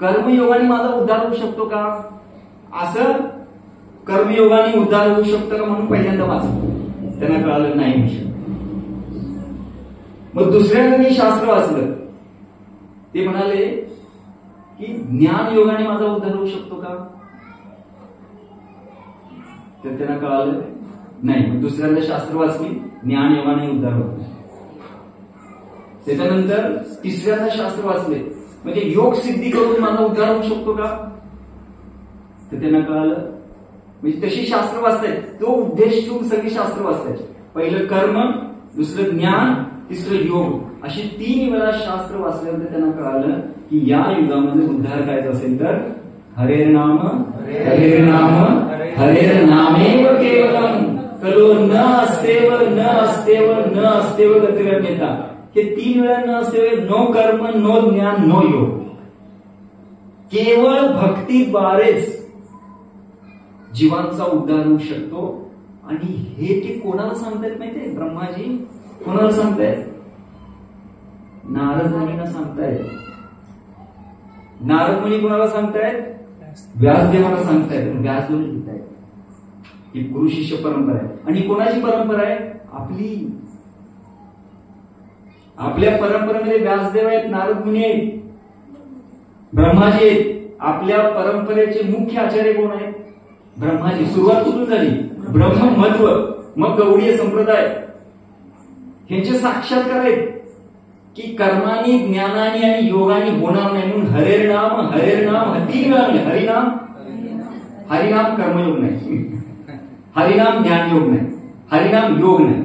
कर्मयोगाने माझा उद्धार होऊ शकतो का, असं कर्मयोगाने उद्धार होऊ शकतो का, म्हणून पहिल्यांदा वाचलं. त्यांना कळालं नाही होऊ शकत. मग दुसऱ्यांदा मी शास्त्र वाचलं, ते म्हणाले की ज्ञान योगाने माझा उद्धार होऊ शकतो का, तर त्यांना कळालं नाही. मग दुसऱ्यांदा शास्त्र वाचली, ज्ञान योगाने उद्धार होतो. त्याच्यानंतर तिसऱ्यांदा शास्त्र वाचले, म्हणजे योग सिद्धी करून माझा उद्धार होऊ शकतो का, तर त्यांना कळालं. म्हणजे तशी शास्त्र वाचतायत, तो उद्देश ठेवून सगळी शास्त्र वाचतायत. पहिलं कर्म, दुसरं ज्ञान, तिसरं योग, अशी 3 वेळा शास्त्र वाचल्यानंतर त्यांना कळालं की या युगामध्ये उद्धार करायचा असेल तर हरेर नाम हरेर नामेव केवलम कलो न अस्तेव न अस्तेव न अस्तेव गतिरण्यता. हे 3 वेळा न अस्तेव, नो कर्म, नो ज्ञान, नो योग. केवळ भक्तीद्वारेच जीवांचा उद्धार होऊ शकतो. आणि हे ते कोणाला सांगतायत माहितीये? ब्रह्माजी कोणाला सांगतायत? नारद मुनींना सांगतायत. नारद मुनी कोणाला सांगतायत? व्यासदेवाला सांगतायत. व्यासदेव लिहितायत. ही गुरु शिष्य परंपरा आहे. आणि कोणाची परंपरा आहे? आपली. आपल्या परंपरेमध्ये व्यासदेव आहेत, नारद मुनी आहेत, ब्रह्माजी आहेत. आपल्या परंपरेचे मुख्य आचार्य कोण आहेत? ब्रह्माजी. सुरुवात कुठून झाली? ब्रह्ममध्व, मग गौडीय संप्रदाय. ह्यांचे साक्षात्कार आहेत की कर्मानी, ज्ञानानी आणि योगानी होणार नाही, म्हणून हरेर नाम 3 वेळा. हरिनाम कर्मयोग नाही, हरिनाम ज्ञान योग नाही, हरिनाम योग नाही.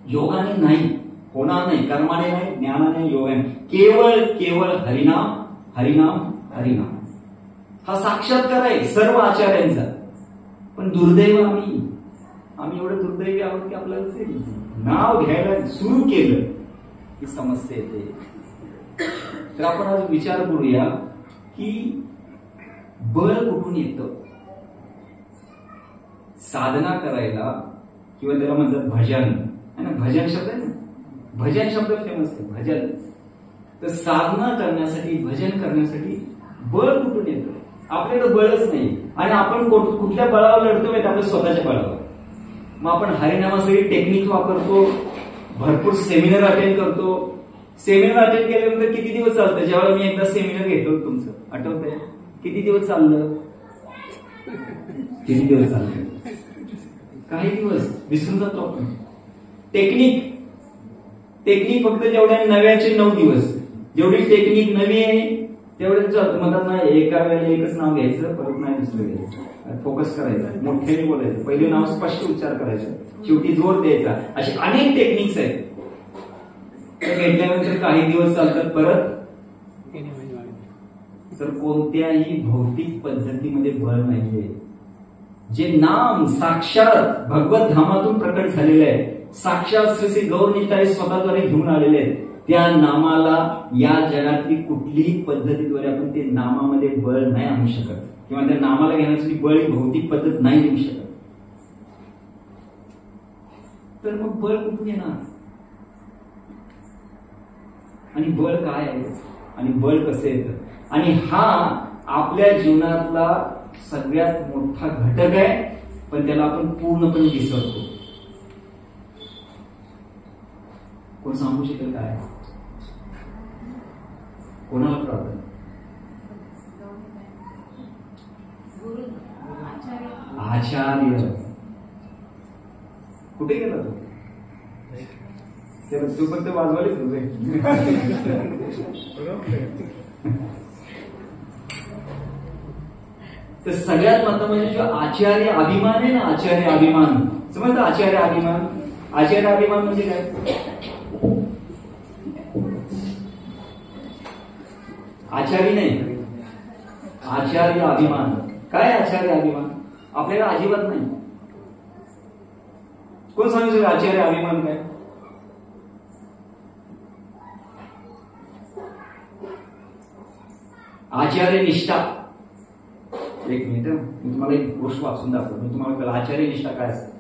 योगाने नाही, होणार नाही, कर्माने नाही, ज्ञानाने, योगाने, केवळ हरिनाम हरिनाम हरिनाम. हा साक्षात्कार आहे सर्व आचार्यांचा. पण दुर्दैव आम्ही एवढं दुर्दैवी आहोत की आपल्याला नाव घ्यायला सुरू केलं की समस्या येते. तर आपण आज विचार करूया की बळ कुठून येतं. साधना करायला, किंवा त्याला म्हणतात भजन आहे ना, भजन शब्द आहे ना, भजन शब्द फेमस आहे, भजन. तर साधना करण्यासाठी, भजन करण्यासाठी बळ कुठून येतं? आपल्याकडे बळच नाही. आणि आपण कुठल्या बळावर लढतो माहिती? आपल्या स्वतःच्या बळावर. मग आपण हरिनामासाठी टेक्निक वापरतो, भरपूर सेमिनार अटेंड करतो. सेमिनार अटेंड केल्यानंतर किती दिवस चालतं? जेव्हा मी एकदा सेमिनार घेतलं तुमचं आठवतंय? किती दिवस चाललं? किती दिवस चाललं? काही दिवस विसरून जातो आपण. टेक्निक फक्त जेवढ्या नव्याचे 9 दिवस. जेवढी टेक्निक नवी आहे तेवढेच म्हणतात ना, एका वेळेला एकच नाव घ्यायचं, परत नाही दुसरं घ्यायचं. फोकस करायचं, मोठ्याने बोलायचं, पहिले नाव स्पष्ट उच्चार करायचा, शेवटी जोर द्यायचा. असे अनेक टेक्निक्स आहेत. घेतल्यानंतर काही दिवस चालतात, परत तर कोणत्याही भौतिक पद्धतीमध्ये बळ नाहीये. जे नाम साक्षात भगवत धामातून प्रकट झालेलं आहे, साक्षात श्री श्री गौरनिताई स्वतःद्वारे घेऊन आलेले आहेत, त्या नामाला या जगातली कुठलीही पद्धतीद्वारे आपण ते नामामध्ये बळ नाही आणू शकत, किंवा त्या नामाला घेण्यासाठी बळ ही भौतिक पद्धत नाही देऊ शकत. तर मग बळ कुठून येणार? आणि बळ काय आहे, आणि बळ कसं येतं? आणि हा आपल्या जीवनातला सगळ्यात मोठा घटक आहे, पण त्याला आपण पूर्णपणे विसरतो. कोण सांगू शकेल काय? कोणाला प्रार्थना? आचार्य. कुठे गेला तो? तू फक्त वाजवायला तुझे. तर सगळ्यात महत्त्वाचं म्हणजे जो आचार्य अभिमान आहे ना, आचार्य अभिमान समजतं? आचार्य अभिमान, आचार्य अभिमान म्हणजे काय? आचार्य नाही, आचार्य अभिमान. काय आचार्य अभिमान? आपल्याला अजिबात नाही. कोण सांगू शकतो आचार्य अभिमान काय? आचार्य निष्ठा. एक मिनिट, मी तुम्हाला एक गोष्ट वाचून दाखवतो, मी तुम्हाला कळलं आचार्य निष्ठा काय असते.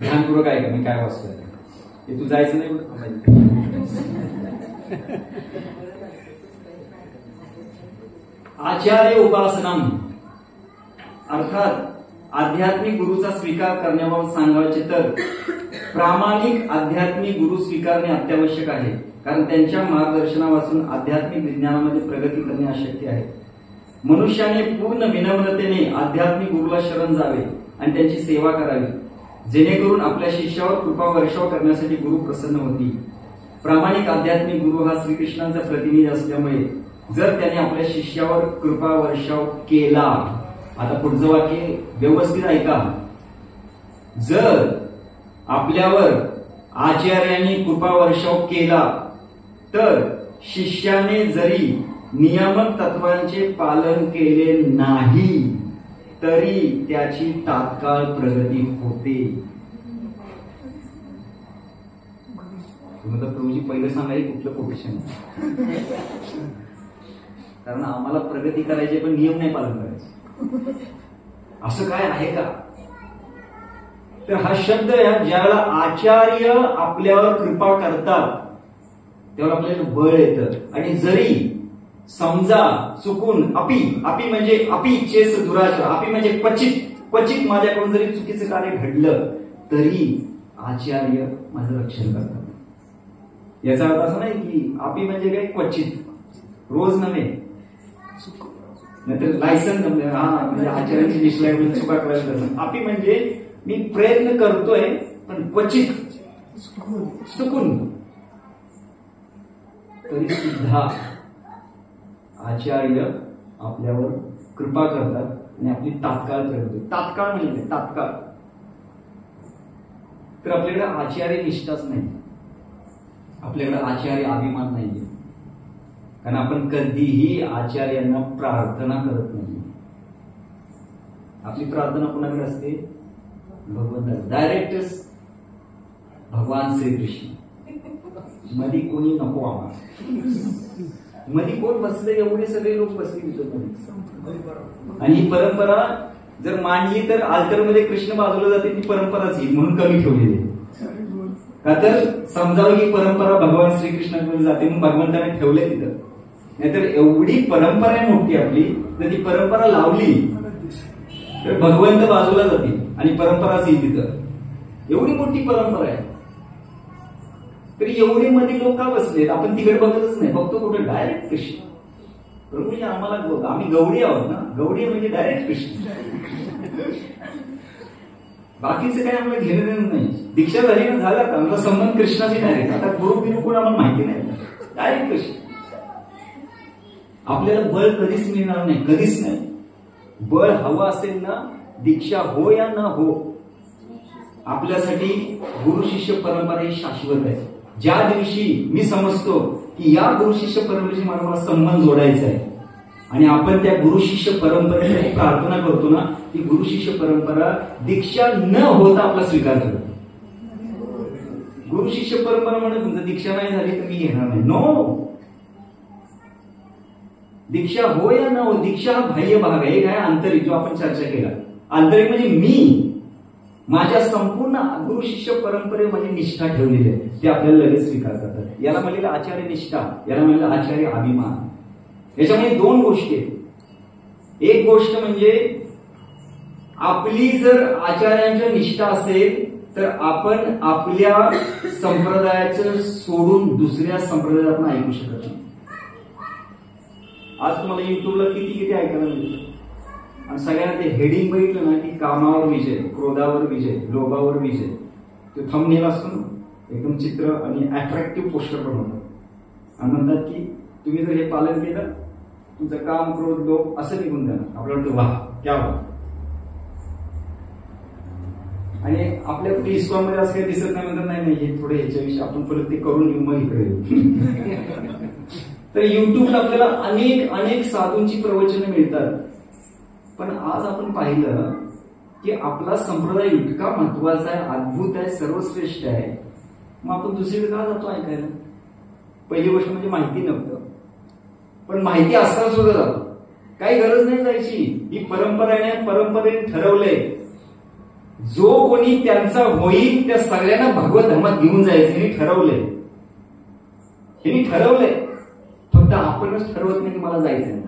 ध्यानपूर्वक आहे का मी काय वाचतोय ते? तू जायचं नाही कुठं. आचार्य उपासनम अर्थात आध्यात्मिक गुरुचा स्वीकार करण्याबाबत सांगायचे तर प्रामाणिक आध्यात्मिक गुरु स्वीकारणे अत्यावश्यक आहे, कारण त्यांच्या मार्गदर्शनापासून आध्यात्मिक विज्ञानामध्ये प्रगती करणे अशक्य आहे. मनुष्याने पूर्ण विनम्रतेने आध्यात्मिक गुरुला शरण जावे आणि त्यांची सेवा करावी, जेणेकरून आपल्या शिष्यावर कृपा वर्षाव करण्यासाठी गुरु प्रसन्न होती. प्रामाणिक आध्यात्मिक गुरु हा श्रीकृष्णांचा प्रतिनिधी असल्यामुळे जर त्याने आपल्या शिष्यावर कृपा वर्षाव केला, आता पुढचं वाक्य व्यवस्थित ऐका, जर आपल्यावर आचार्यांनी कृपा वर्षाव केला तर शिष्याने जरी नियामक तत्वांचे पालन केले नाही तरी त्याची तात्काळ प्रगती होते. तुम्ही तर प्रभूजी पहिलं सांगायचं कुठलं कोटेशन, कारण आम्हाला प्रगती करायची पण नियम नाही पालन करायचे. असं काय आहे का? तर हा शब्द ज्यावेळेला आचार्य आपल्यावर कृपा करतात तेव्हा आपल्याला बळ येतं. आणि जरी समजा चुकून अपी म्हणजे अपीचेस दुराचार, अपी म्हणजे क्वचित माझ्याकडून जरी चुकीचं कार्य घडलं तरी आचार्य माझं रक्षण करतात. याचा अर्थ असा नाही की अपी म्हणजे काय क्वचित, रोज नव्हे, नाहीतर लायसन म्हणजे आचार्याची दिसलाय म्हणजे चुका करायला. अपी म्हणजे मी प्रयत्न करतोय पण क्वचित चुकून, तरी सुद्धा आचार्य आपल्यावर कृपा करतात आणि आपली तात्काळ प्रगती. तात्काळ म्हणजे तात्काळ. तर आपल्याकडे आचार्य निष्ठाच नाही, आपल्याकडे आचार्य अभिमान नाहीये, कारण आपण कधीही आचार्यांना प्रार्थना करत नाही. आपली प्रार्थना कोणाकडे असते? भगवंताला, डायरेक्टच भगवान श्रीकृष्ण. मध्ये कोणी नको आम्हाला. मध्ये कोण बसले? एवढे सगळे लोक बसले मध्ये. आणि ही परंपरा जर मांडली तर अल्टरमध्ये कृष्ण बाजूला जाते, ती परंपराच येईल म्हणून कमी ठेवलेली आहे. का तर समजावं की परंपरा भगवान श्रीकृष्णांमध्ये जाते म्हणून भगवंताने ठेवलंय तिथं. नाहीतर एवढी परंपरा आहे मोठी आपली, तर ती परंपरा लावली तर भगवंत बाजूला जातील आणि परंपराच येईल तिथं. एवढी मोठी परंपरा आहे, तरी एवढे मध्ये लोक का बसलेत? आपण तिकडे बघतच नाही, फक्त कुठे डायरेक्ट कृष्ण. प्रभूजी आम्हाला, आम्ही गवडी आहोत ना, गवडी म्हणजे डायरेक्ट कृष्ण. बाकीचं काही आम्हाला घेणं देणं नाही. दीक्षा झाली ना, झाला का आमचा संबंध कृष्णाशी डायरेक्ट. आता गुरु बिरू कोण आम्हाला माहिती नाही, डायरेक्ट कृष्ण. आपल्याला बळ कधीच मिळणार नाही, कधीच नाही. बळ हवं असेल ना, दीक्षा हो या न हो, आपल्यासाठी गुरु शिष्य परंपरा ही शाश्वत आहे. ज्या दिवशी मी समजतो की या गुरु शिष्य परंपरेशी मला संबंध जोडायचा आहे आणि आपण त्या गुरु शिष्य परंपरेसाठी प्रार्थना करतो ना, ती गुरु शिष्य परंपरा दीक्षा न होता आपला स्वीकार करतो. गुरु शिष्य परंपरा म्हणत तुमचं दीक्षा नाही झाली तर मी घेणार नाही, नो. दीक्षा हो या न हो, दीक्षा हा बाह्य भाग आहे, एक आहे आंतरिक, जो आपण चर्चा केला. आंतरिक म्हणजे मी माझ्या संपूर्ण गुरु शिष्य परंपरेमध्ये निष्ठा ठेवलेली आहे, ते आपल्याला लगेच स्वीकार करतात. याला म्हणलेलं आचार्य निष्ठा, याला म्हणलेलं आचार्य अभिमान. याच्यामध्ये दोन गोष्टी आहेत. एक गोष्ट म्हणजे आपली जर आचार्यांच्या निष्ठा असेल तर आपण आपल्या संप्रदायाचं सोडून दुसऱ्या संप्रदायात आपण ऐकू शकत नाही. आज तुम्हाला युट्यूबला किती ऐकायला मिळतं आणि सगळ्यांना ते हेडिंग बघितलं ना की कामावर विजय, क्रोधावर विजय, लोभावर विजय. तो थंबनेल असतो ना, एकदम चित्र आणि अट्रॅक्टिव्ह पोस्टर बनवतात आणि म्हणतात की तुम्ही जर हे पालन केलं तुमचं काम, क्रोध, लोभ असं निघून जाणार. आपल्याला वाटतं वाह क्या वाह. आणि आपल्या कुठे इस्कॉनमध्ये असं काही दिसत नाही, म्हणतात नाही नाही हे थोडे ह्याच्याविषयी आपण परत ते करून येऊ मग इकडे येऊ. तर युट्यूबला आपल्याला अनेक अनेक साधूंची प्रवचनं मिळतात. पण आज आपण पाहिलं की आपला संप्रदाय इतका महत्वाचा आहे, अद्भुत आहे, सर्वश्रेष्ठ आहे, मग आपण दुसरीकडे का जातो ऐकायला? पहिली गोष्ट म्हणजे माहिती नव्हतं, पण माहिती असताना सुद्धा जातो. काही गरज नाही जायची. ही परंपरेने ठरवलंय जो कोणी त्यांचा होईल त्या सगळ्यांना भगवत धर्मात घेऊन जायचं. हे ठरवलंय. फक्त आपणच ठरवत नाही की मला जायचं नाही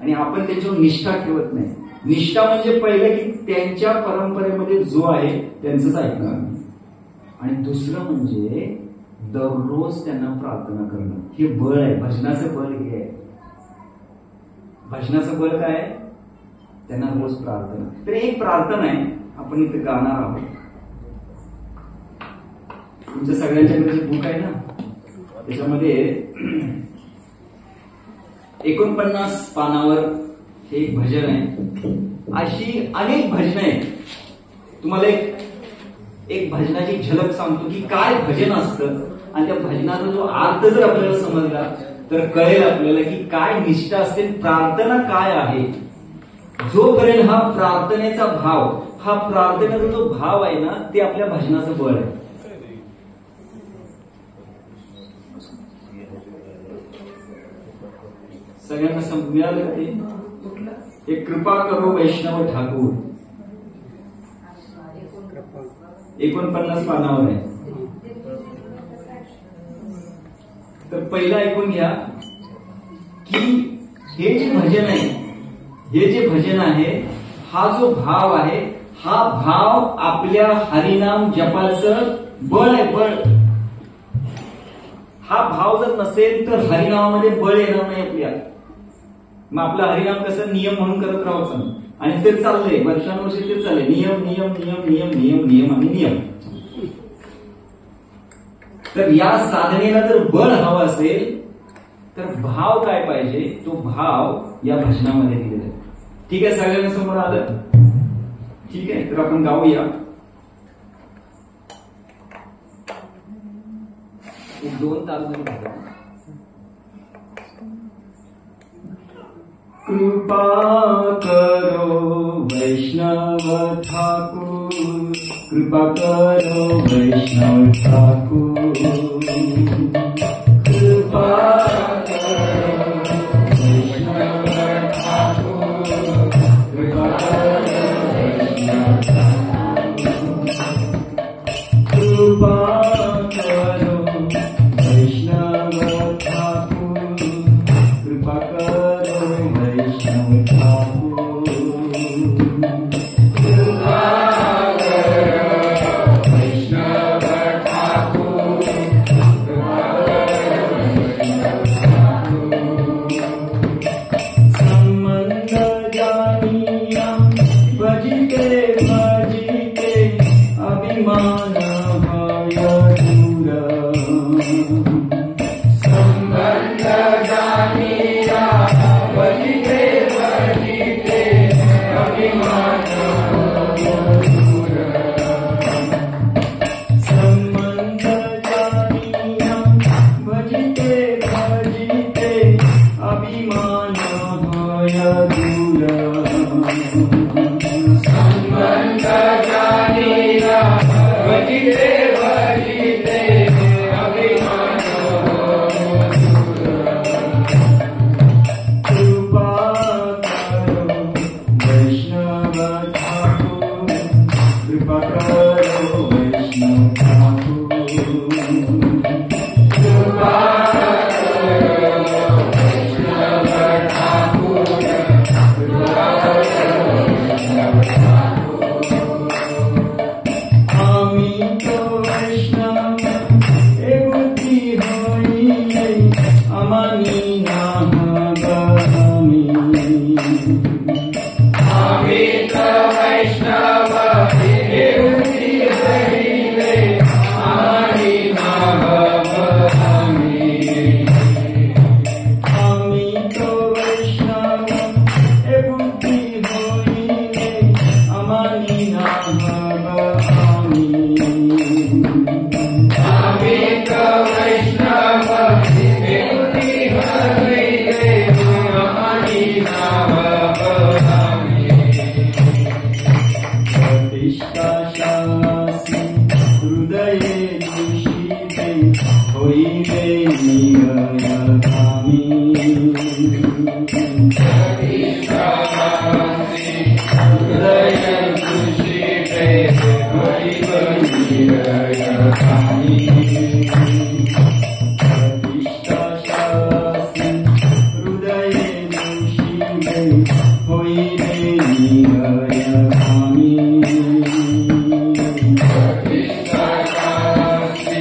आणि आपण त्याच्यावर निष्ठा ठेवत नाही. निष्ठा म्हणजे पहिलं की त्यांच्या परंपरेमध्ये जो आहे त्यांचंच ऐकणार. आणि दुसरं म्हणजे दररोज त्यांना प्रार्थना करणं. हे बळ आहे, भजनाचं बळ हे आहे. भजनाचं बळ काय आहे? त्यांना रोज प्रार्थना. तर एक प्रार्थना आहे, आपण इथे गाणार आहोत. तुमच्या सगळ्यांच्याकडे जे बुक आहे ना त्याच्यामध्ये 49 पानावर हे एक भजन आहे. अशी अनेक भजनं आहेत. तुम्हाला एक भजनाची झलक सांगतो की काय भजन असतं आणि त्या भजनाचा जो अर्थ जर आपल्याला समजला तर कळेल आपल्याला की काय निष्ठा असते, प्रार्थना काय आहे. जोपर्यंत हा प्रार्थनेचा जो भाव आहे ना ते आपल्या भजनाचं बळ आहे. सगळ्यांना मिळालं का ते? एक कृपा करो वैष्णव ठाकूर 49 पानावर आहे. तर पहिला ऐकून घ्या की हे जे भजन आहे हा जो भाव आहे हा भाव आपल्या हरिनाम जपाचं बळ आहे. बळ हा भाव जर नसेल तर हरिनामामध्ये बळ येणार नाही आपल्या. मग आपलं हरिनाम कसं नियम म्हणून करत राहू आपण आणि ते चाललंय वर्षानुवर्षे ते चाललंय नियम नियम नियम नियम नियम नियम आणि नियम. तर या साधनेला जर बळ हवं असेल तर भाव काय पाहिजे, तो भाव या भजनामध्ये दिलेला आहे. ठीक आहे, सगळ्यांना समोर आलं? ठीक आहे, तर आपण गाऊया. एक 2 ताल जरी कृपा करो वैष्णव ठाकुर, कृपा करो वैष्णव ठाकुर, कृपा करो वैष्णव ठाकुर, कृपा करो करो वैष्णव ठाकुर। कृपा करो वैष्णव ठाकुर, कृपा करो वैष्णव ठाकुर। संबंध जानिया भजिते भजिते अभिमान भय दूर। संबंध जानिया भजिते भजिते अभिमान भय दूर। संबंध जानिया भजिते भजिते अभिमान भय दूर। संबंध जानिया भजिते भजिते अभिमान कृपा करो वैष्णव ठाकुर, कृपा करो वैष्णव ठाकुर। कृपा करो वैष्णव ठाकुर, कृपा करो वैष्णव ठाकुर। आमी तो वैष्णव ए बुद्धि होइले अमानी नाम गामी। आमी तो वैष्णव ए बुद्धि होइले अमानी नाम गामी। आमी तो वैष्णव ए बुद्धि होइले अमानी नाम गामी। आमी तो वैष्णव ए बुद्धि होइले अमानी नाम गामी। प्रतिष्ठा शासी हृदये दूषिते होइले निगयगामी। प्रतिष्ठा शासी हृदये दूषिते होइले निगयगामी। प्रतिष्ठा शासी हृदये दूषिते होइले निगयगामी। प्रतिष्ठा शासी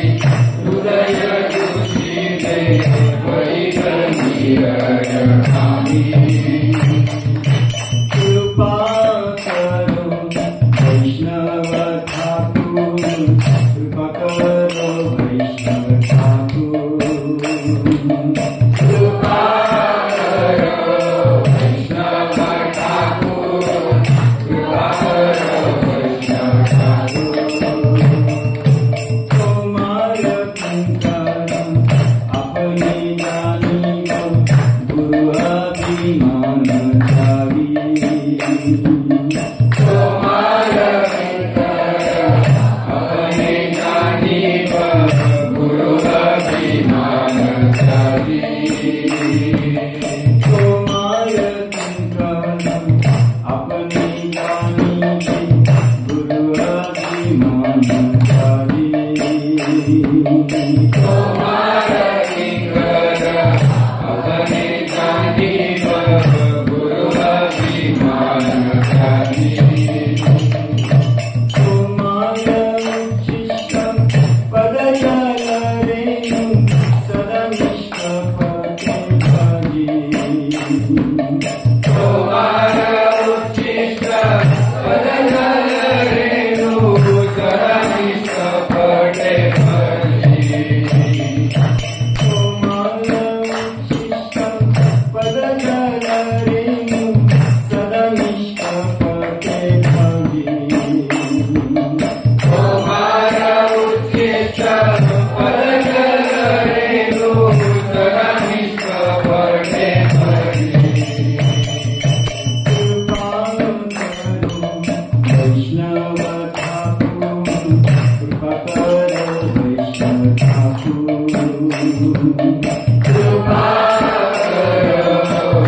हृदये दूषिते होइले निगयगामी। कृपा करो वैष्णव ठाकुर, कृपा करो वैष्णव ठाकुर। कृपा करो वैष्णव ठाकुर, कृपा करो वैष्णव ठाकुर। तुम्हार कंकर अपने जानियो गुरु अभिमान धारी। तुम्हार कंकर अपने जानियो गुरु अभिमान धारी। तुम्हार कंकर अपने जानियो गुरु अभिमान धारी। तुम्हार कंकर अपने जानियो गुरु अभिमान धारी। तुम्हार उच्छिष्ट पदचल रेणु सदा निष्कपटे भजी। तुम्हार उच्छिष्ट पदचल रेणु सदा निष्कपटे भजी। तुम्हार उच्छिष्ट पदचल रेणु सदा निष्कपटे भजी। तुम्हार उच्छिष्ट पदचल रेणु सदा निष्कपटे भजी। कृपा करो वैष्णव ठाकुर, कृपा करो वैष्णव ठाकुर। कृपा करो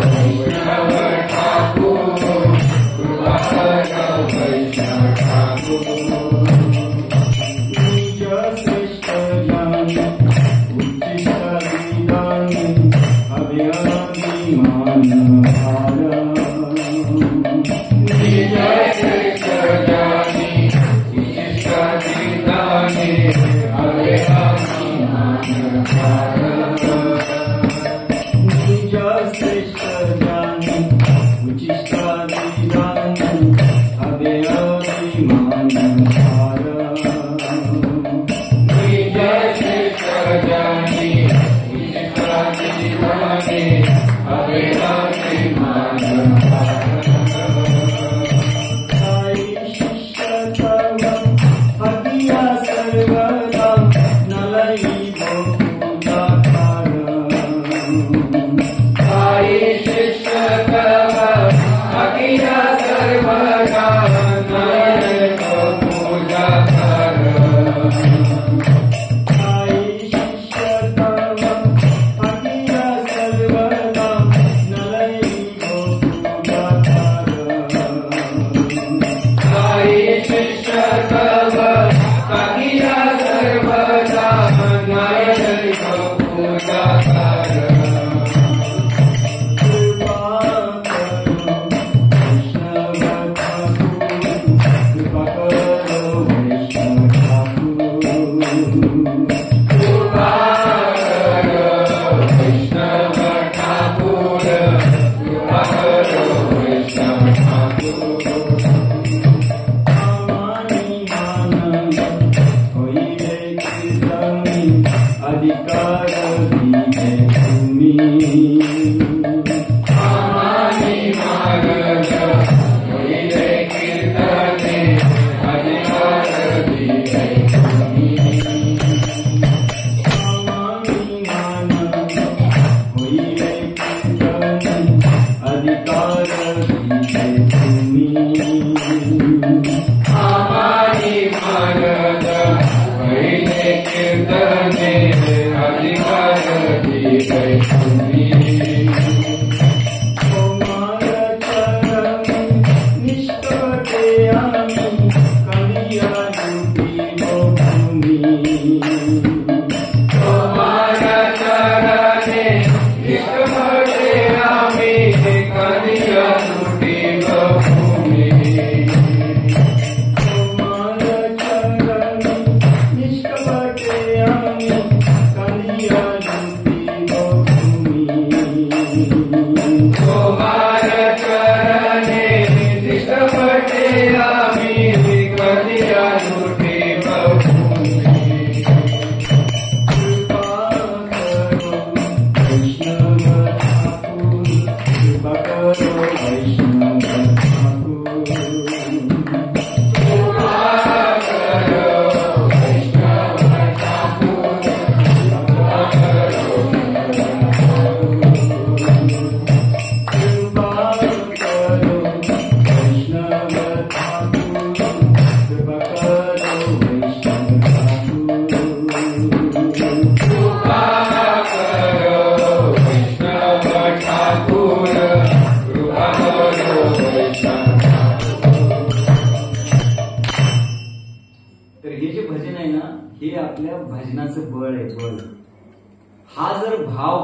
वैष्णव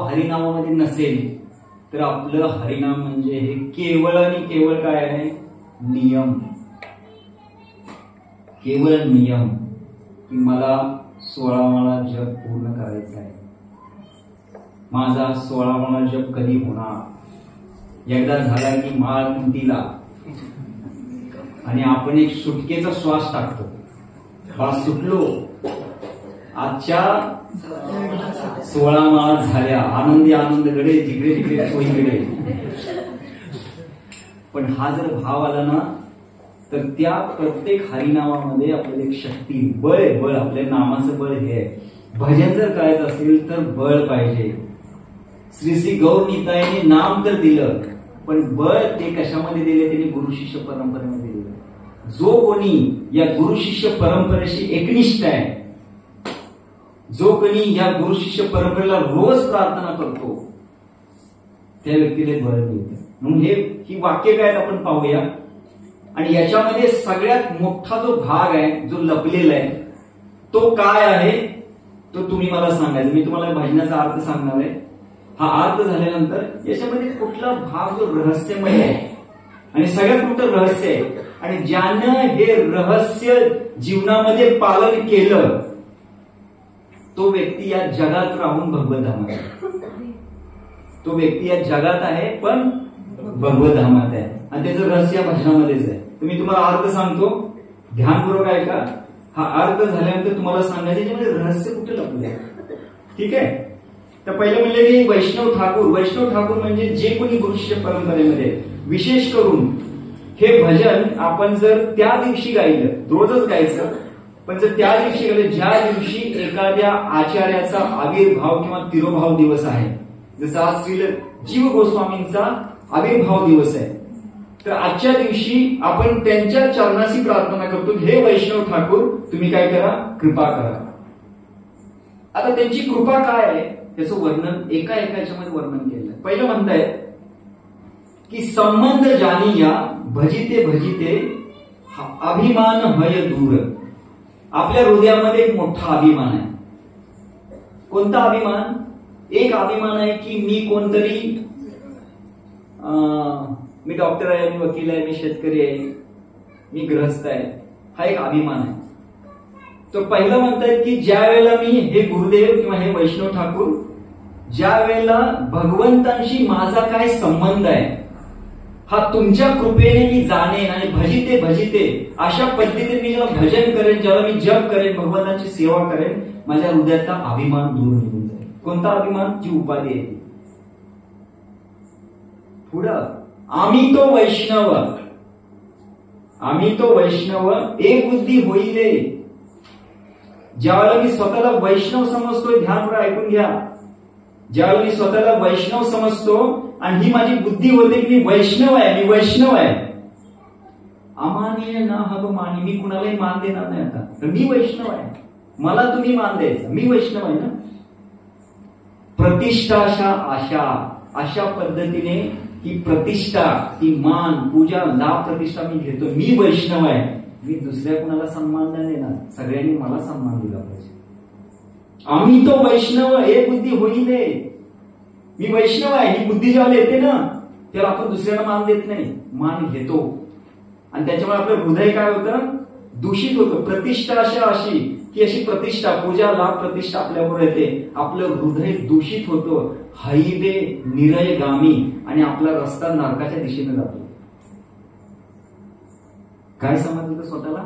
हरिनामामध्ये नसेल तर आपलं हरिनाम म्हणजे हे केवळ आणि केवळ काय आहे? नियम. केवळ नियम की मला 16 माळा जप पूर्ण करायचा आहे. माझा 16 माळा जप कधी होणार? एकदा झाला की माळ कुंतीला आणि आपण एक सुटकेचा श्वास टाकतो. श्वास सुटलो, आजच्या 16 माळा झाल्या, आनंदी आनंदकडे जिकडे जिकडे सोयीकडे. पण हा जर भाव आला ना तर त्या प्रत्येक हरिनामामध्ये आपल्याला एक शक्ती, बळ आपल्या नामाचं बळ हे आहे. भजन जर करायचं असेल तर बळ पाहिजे. श्री गौरनीताईने नाम तर दिलं पण बळ ते कशामध्ये दिले? त्यांनी गुरु शिष्य परंपरेमध्ये दिलं. जो कोणी या गुरु शिष्य परंपरेशी एकनिष्ठ आहे, जो कोणी या गुरु शिष्य परंपरेला रोज प्रार्थना करतो त्या व्यक्तीला बळ मिळतं. म्हणून ही वाक्य काय आपण पाहूया. आणि याच्यामध्ये सगळ्यात मोठा जो भाग आहे, जो लपलेला आहे, तो काय आहे तो तुम्ही मला सांगायचं. मी तुम्हाला भजनाचा अर्थ सांगणार आहे. हा अर्थ झाल्यानंतर याच्यामध्ये कुठला भाग जो रहस्यमय आहे आणि सगळ्यात मोठं रहस्य आहे, आणि ज्यानं हे रहस्य जीवनामध्ये पालन केलं तो व्यक्ती या जगात राहून भगवत धामात आहे. तो व्यक्ती या जगात आहे पण भगवत धामात आहे, आणि त्याचं रहस्य या भजनामध्येच आहे. तर मी तुम्हाला अर्थ सांगतो, ध्यानपूर्वक ऐका. हा अर्थ झाल्यानंतर तुम्हाला सांगायचं याच्यामध्ये रहस्य कुठे लपलंय. ठीक आहे. तर पहिलं म्हणले की वैष्णव ठाकूर. वैष्णव ठाकूर म्हणजे जे कोणी गुरुशिष्य परंपरेमध्ये, विशेष करून हे भजन आपण जर त्या दिवशी गायलं, रोजच गायचं, पण जर त्या दिवशी गायलं ज्या दिवशी एखाद्या आचार्याचा आविर्भाव किंवा तिरोभाव दिवस आहे, जसा आज श्री जीव गोस्वामींचा आविर्भाव दिवस आहे, तर आजच्या दिवशी आपण त्यांच्या चरणाशी प्रार्थना करतो, हे वैष्णव ठाकूर तुम्ही काय करा, कृपा करा. आता त्यांची कृपा काय आहे त्याचं वर्णन एका याच्यामध्ये वर्णन केलं. पहिलं म्हणतायत की संबंध जानिया भजिते भजिते अभिमान भय दूर. आपल्या हृदयामध्ये एक मोठा अभिमान आहे. कोणता अभिमान? एक अभिमान आहे की मी कोणतरी, मी डॉक्टर आहे, मी वकील आहे, मी शेतकरी आहे, मी गृहस्थ आहे, हा एक अभिमान आहे. तो पहिलं म्हणतायत की ज्या वेळेला मी हे गुरुदेव किंवा हे वैष्णव ठाकूर, ज्या वेळेला भगवंतांशी माझा काय संबंध आहे हा तुमच्या कृपेने मी जाणेन, आणि भजिते भजिते अशा पद्धतीने मी जेव्हा भजन करेन, जेव्हा मी जप करेन, भगवंतांची सेवा करेन, माझ्या हृदयातला अभिमान दूर निघून जाईल. कोणता अभिमान? जी उपाधी आहे. पुढं आम्ही तो वैष्णव, आम्ही तो वैष्णव एक बुद्धी होईले. ज्यावेळेला मी स्वतःला वैष्णव समजतोय, ध्यानपूर्वक ऐकून घ्या, ज्यावेळेला मी स्वतःला वैष्णव समजतो आणि ही माझी बुद्धी होते की मी वैष्णव आहे, मी वैष्णव आहे, अमानीय ना हब मानी, मी कुणालाही मान देणार नाही. आता तर मी वैष्णव आहे, मला तुम्ही मान द्यायचं, मी वैष्णव आहे ना. प्रतिष्ठाशा आशा, अशा पद्धतीने ही प्रतिष्ठा, ही मान, पूजा, लाभ, प्रतिष्ठा मी घेतो. मी वैष्णव आहे, मी दुसऱ्या कुणाला सन्मान नाही देणार, सगळ्यांनी मला सन्मान दिला पाहिजे. आम्ही तो वैष्णव एक बुद्धी होईले. मी वैष्णव आहे, ही बुद्धी जेव्हा येते ना तेव्हा आपण दुसऱ्याला मान देत नाही, मान घेतो, आणि त्याच्यामुळे आपलं हृदय काय होतं, दूषित होतं. प्रतिष्ठा अशा अशी की अशी प्रतिष्ठा, पूजा, लाभ, प्रतिष्ठा आपल्यावर येते, आपलं हृदय दूषित होतं, हायवे निरयगामी, आणि आपला रस्ता नरकाच्या दिशेने जातो. काय समजलं स्वतःला?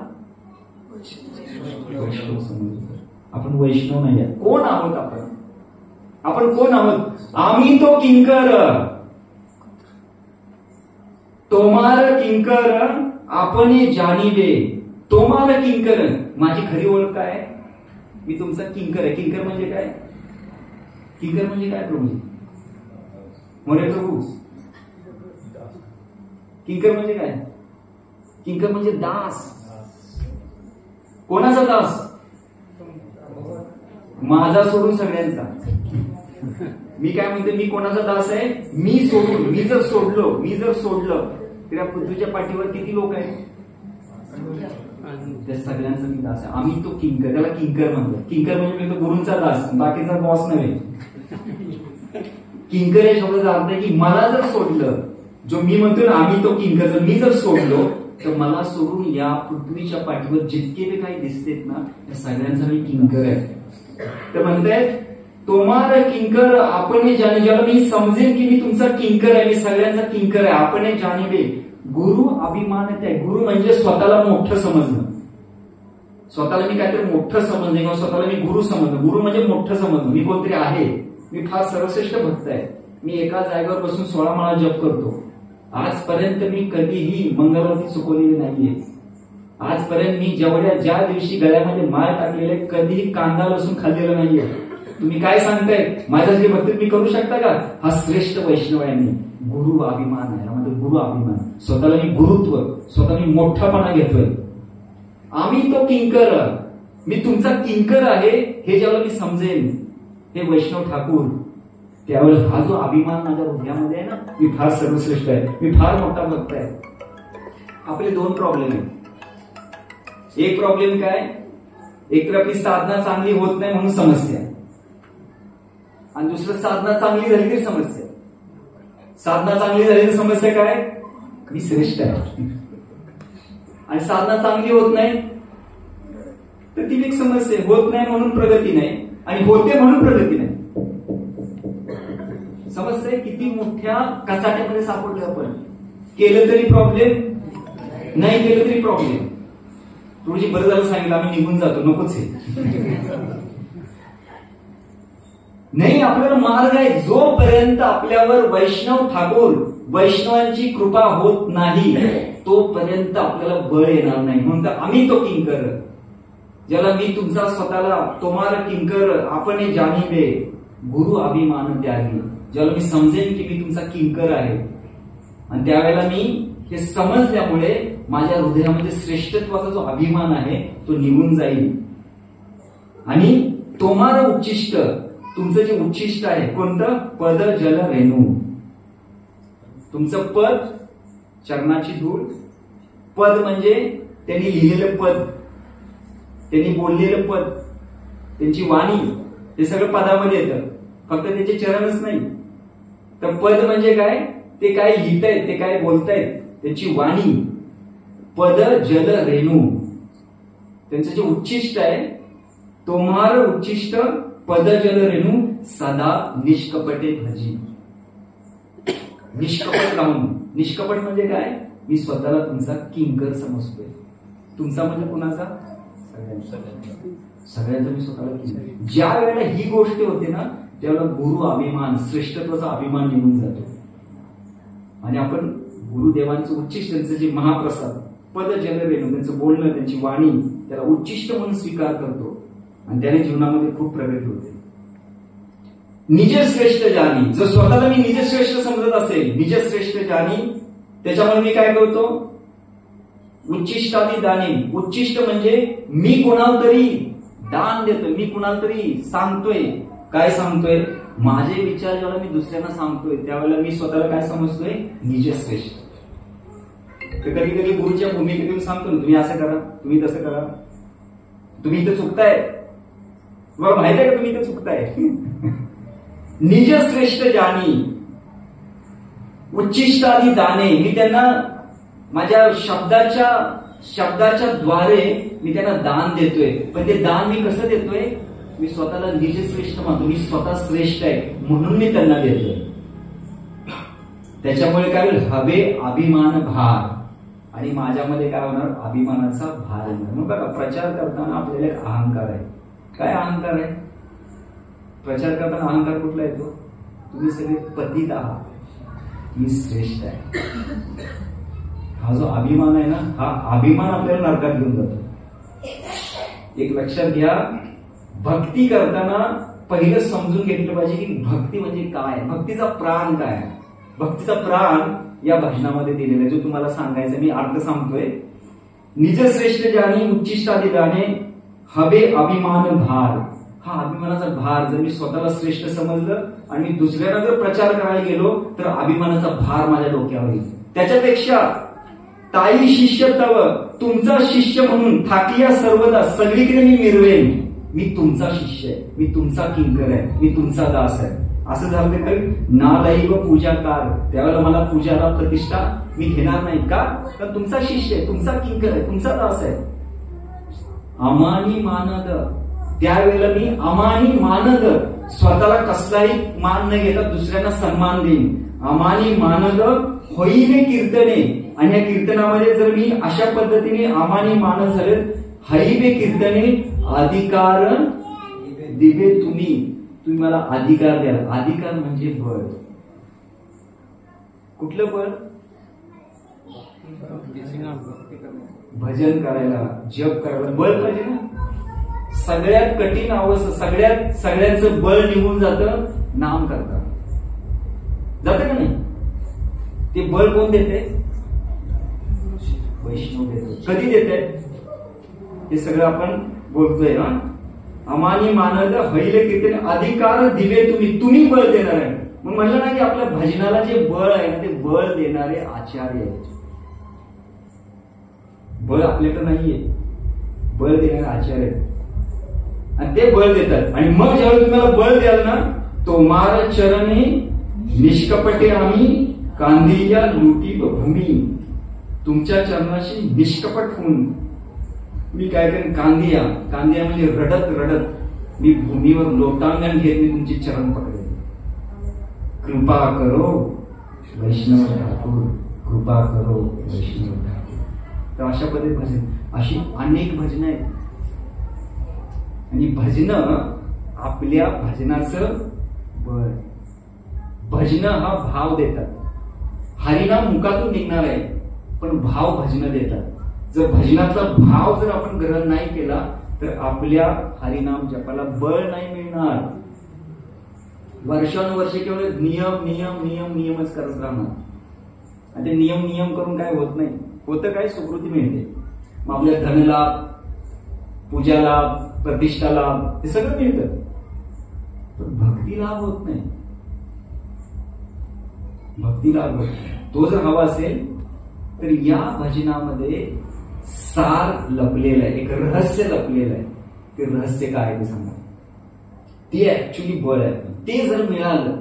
वैष्णव समजलं. आपण वैष्णव नाही आहोत. कोण आहोत आपण? आपण कोण आहोत? आम्ही तो किंकर, तोमार किंकर आपण जाणीवे. तोमार किंकर, माझी खरी ओळख काय? मी तुमचा किंकर आहे. किंकर म्हणजे काय? किंकर म्हणजे काय प्रभू? मोरे प्रभू, किंकर म्हणजे काय? किंकर म्हणजे दास. कोणाचा दास? माझा सोडून सगळ्यांचा. मी काय म्हणते, मी कोणाचा दास आहे? मी सोडून, मी जर सोडलं तर या पृथ्वीच्या पाठीवर किती लोक आहेत? त्या सगळ्यांचा मी दास आहे. आम्ही तो किंकर, त्याला किंकर म्हणतो. किंकर म्हणजे मी तो गुरूंचा दास, बाकीचा बॉस नव्हे. किंकर या शब्दाचा अर्थ आहे की मला जर सोडलं, जो मी म्हणतो ना आम्ही तो किंकर, जर मी जर सोडलो तर मला सोडून या पृथ्वीच्या पाठीवर जितके बी काही दिसतेत ना त्या सगळ्यांचा मी किंकर आहे. तर म्हणतायत तोमार किंकर आपण जाणे. ज्याला मी समजेन की मी तुमचा किंकर आहे, मी सगळ्यांचा किंकर आहे, आपण जाणीवे. गुरु अभिमानित आहे. गुरु म्हणजे स्वतःला मोठं समजणं. स्वतःला मी काहीतरी मोठं समजणं किंवा स्वतःला मी गुरु समजणं. गुरु म्हणजे मोठं समजणं. मी कोणतरी आहे, मी फार सर्वश्रेष्ठ भक्त आहे, मी एका जागेवर बसून 16 माळा जप करतो. आजपर्यंत मी कधीही मंगलवती चुकवलेली नाहीये. आजपर्यंत मी ज्या दिवशी गळ्यामध्ये माळ टाकलेले कधीही कांदा लसूण खाल्लेलं नाहीये. तुम्ही काय सांगताय? माझ्यासाठी भक्ती मी करू शकता का? हा श्रेष्ठ वैष्णव आहे मी. गुरु अभिमान आहे, म्हणजे गुरु अभिमान. स्वतःला मी गुरुत्व, स्वतः मी मोठापणा घेतोय. आम्ही तो किंकर, मी तुमचा किंकर आहे हे ज्यावेळेला मी समजेन, हे वैष्णव ठाकूर, त्यावेळेस हा जो अभिमान माझ्या हृदयामध्ये आहे ना, मी फार सर्वश्रेष्ठ आहे, मी फार मोठा भक्त आहे. आपले 2 प्रॉब्लेम आहेत. एक प्रॉब्लेम काय? एक तर आपली साधना चांगली होत नाही म्हणून समस्या. आणि दुसरं साधना चांगली झाली तरी समस्या. साधना चांगली झाली तर समस्या काय? मी श्रेष्ठ आहे. आणि साधना चांगली होत नाही तर ती एक समस्या आहे. होत नाही म्हणून प्रगती नाही आणि होते म्हणून प्रगती नाही. समस्या किती मोठ्या कचाट्यामध्ये सापडलं आपण. केलं तरी प्रॉब्लेम, नाही केलं तरी प्रॉब्लेम. तुझी बरं झालं सांगितलं, आम्ही निघून जातो, नकोच आहे. नाही, आपल्याला मार्ग आहे. जोपर्यंत आपल्यावर वैष्णव ठाकूर, वैष्णवांची कृपा होत नाही तोपर्यंत आपल्याला बळ येणार नाही. म्हणून आम्ही तो किंकर, ज्याला मी तुमचा स्वतःला तुम्हाला किंकर आपण जाणीवे, गुरु अभिमान त्यागी. ज्याला मी समजेन की मी तुमचा किंकर आहे आणि त्यावेळेला मी हे समजल्यामुळे माझ्या हृदयामध्ये श्रेष्ठत्वाचा जो अभिमान आहे तो निघून जाईल. आणि तुम्हाला उच्चिष्ट, तुमचं जे उच्चिष्ट आहे कोणतं? पद जल रेणू. तुमचं पद, चरणाची धूळ. पद म्हणजे त्यांनी लिहिलेलं पद, त्यांनी बोललेलं पद, त्यांची वाणी, हे सगळं पदामध्ये येतं. फक्त त्यांचे चरणच नाही. तर पद म्हणजे काय? ते काय लिहितायत, ते काय बोलतायत, त्यांची वाणी. पद जल रेणू, त्यांचं जे उच्चिष्ट आहे, तुम्हार उच्चिष्ट पद जल रेणू सदा निष्कपटे भजी. निष्कपट राहून. निष्कपट म्हणजे काय? मी स्वतःला तुमचा किंकर समजतोय. तुमचा म्हणजे कोणाचा? सगळ्यांचा मी स्वतःला किंकर. ज्या वेळेला ही गोष्ट होते ना त्यावेळेला गुरु अभिमान, श्रेष्ठत्वाचा अभिमान निघून जातो. आणि आपण गुरुदेवांचं उच्चिष्ट, त्यांचं जे महाप्रसाद पद जल रेणू, त्यांचं बोलणं, त्यांची वाणी, त्याला उच्चिष्ट म्हणून स्वीकार करतो आणि त्याने जीवनामध्ये खूप प्रगती होते. निजश्रेष्ठ जाणी, जर स्वतःला मी निजश्रेष्ठ समजत असेल, निजश्रेष्ठ जाणी, त्याच्यामुळे मी काय करतो? उच्चिष्टादी दाने. उच्चिष्ट म्हणजे मी कोणाला तरी दान देतोय, मी कुणाला तरी सांगतोय. काय सांगतोय? माझे विचार जेव्हा मी दुसऱ्यांना सांगतोय त्यावेळेला मी स्वतःला काय समजतोय? निजश्रेष्ठ. तर कधी कधी गुरुच्या भूमिकेत येऊन सांगतो ना, तुम्ही असं करा, तुम्ही तसं करा, तुम्ही इथं चुकताय, तुम्हाला माहित आहे का तुम्ही इथं चुकताय. निजश्रेष्ठ जाणी, उच्चिष्टादी दाने. मी त्यांना माझ्या शब्दाच्या द्वारे मी त्यांना दान देतोय. पण ते दान मी कसं देतोय? मी स्वतःला निजश्रेष्ठ मानतो, मी स्वतः श्रेष्ठ आहे म्हणून मी त्यांना देतोय. त्याच्यामुळे काय होईल? हवे अभिमान भार. आणि माझ्यामध्ये काय होणार? अभिमानाचा भार येणार. मग बघा, प्रचार करताना आपल्याला एक अहंकार आहे. काय अहंकार आहे? प्रचार करताना अहंकार कुठला येतो? तुम्ही सगळे पतित आहात, मी श्रेष्ठ आहे. हा जो अभिमान आहे ना, हा अभिमान आपल्याला नरकात घेऊन जातो. एक लक्षात घ्या, भक्ती करताना पहिलं समजून घेतलं पाहिजे की भक्ती म्हणजे काय, भक्तीचा प्राण काय आहे. भक्तीचा प्राण या भजनामध्ये दिलेला आहे, जो तुम्हाला सांगायचा. मी अर्थ सांगतोय. निजश्रेष्ठ जाणी उच्चिष्टादी दाने हवे अभिमान भार. हा अभिमानाचा भार, जर मी स्वतःला श्रेष्ठ समजलं आणि मी दुसऱ्यांना जर प्रचार करायला गेलो तर अभिमानाचा भार माझ्या डोक्यावर येईल. त्याच्यापेक्षा ताई शिष्य तव, तुमचा शिष्य म्हणून थाकिया सर्वदा सगळीकडे मी मिरवेन. मी तुमचा शिष्य आहे, मी तुमचा किंकर आहे, मी तुमचा दास आहे. असं झालं तर नादैव पूजाकार, त्यावेळेला मला पूजाला प्रतिष्ठा मी घेणार नाही. का? तर तुमचा शिष्य आहे, तुमचा किंकर आहे, तुमचा दास आहे. अमानी मानद, त्यावेळेला मी अमानी मानद, स्वतःला कसलाही मान न घेता दुसऱ्यांना सन्मान देईन. अमानी मानद होईने कीर्तने. आणि या कीर्तनामध्ये जर मी अशा पद्धतीने अमानी मानद झाले, हरिबे कीर्तने अधिकार दिवे तुम्ही मला अधिकार द्याल. अधिकार म्हणजे बळ. कुठलं बळ? भजन करायला, जप करायला बळ पाहिजे ना. सगळ्यात कठीण अवस्था, सगळ्यांचं बळ निघून जातं नाम करता. जातं का नाही? ते बळ कोण देते? वैष्णव देतो. कधी देते? हे सगळं आपण बोलतोय ना. अमानी मानद हैल कीर्तन अधिकार दिवे तुम्ही बळ देणार आहे. मग म्हणलं ना की आपल्या भजनाला जे बळ आहे ना, ते बळ देणारे आचार्य आहेत. बळ आपल्याकडे नाहीये, बळ देणारे आचार्य आहेत आणि ते बळ देतात. आणि मग ज्यावेळी तुम्हाला बळ द्याल ना तोमार चरणे निष्कपटे आम्ही कांदिया लुटी भूमी. तुमच्या चरणाशी निष्कपट होऊन मी काय करेन, कांदिया म्हणजे रडत रडत मी भूमीवर लोटांगण घेत मी तुमची चरण पकडेन. कृपा करो वैष्णव ठाकूर, कृपा करो वैष्णव ठाकूर. तर अशा पद्धतीने भजन, अशी अनेक भजनं आहेत. आणि भजनं आपल्या भजनाचं बळ. भजनं हा भाव देतात. हरिनाम मुखातून निघणार आहे पण भाव भजनं देतात. जर भजनातला भाव जर आपण ग्रहण नाही केला तर आपल्या हरिनाम जपाला बळ नाही मिळणार. वर्षानुवर्षे केवळ नियम नियम नियम नियमच करत राहणार. आणि ते नियम नियम करून काय होत नाही. होतं काय, सुकृती मिळते. मग आपल्या धनलाभ, पूजा लाभ, प्रतिष्ठा लाभ हे सगळं मिळतं पण भक्ती लाभ होत नाही. भक्ती लाभ होत नाही. तो जर हवा असेल तर या भजनामध्ये सार लपलेलं आहे, एक रहस्य लपलेलं आहे. ते रहस्य काय आहे ते सांगा. ते ऍक्च्युली बळ आहे. ते जर मिळालं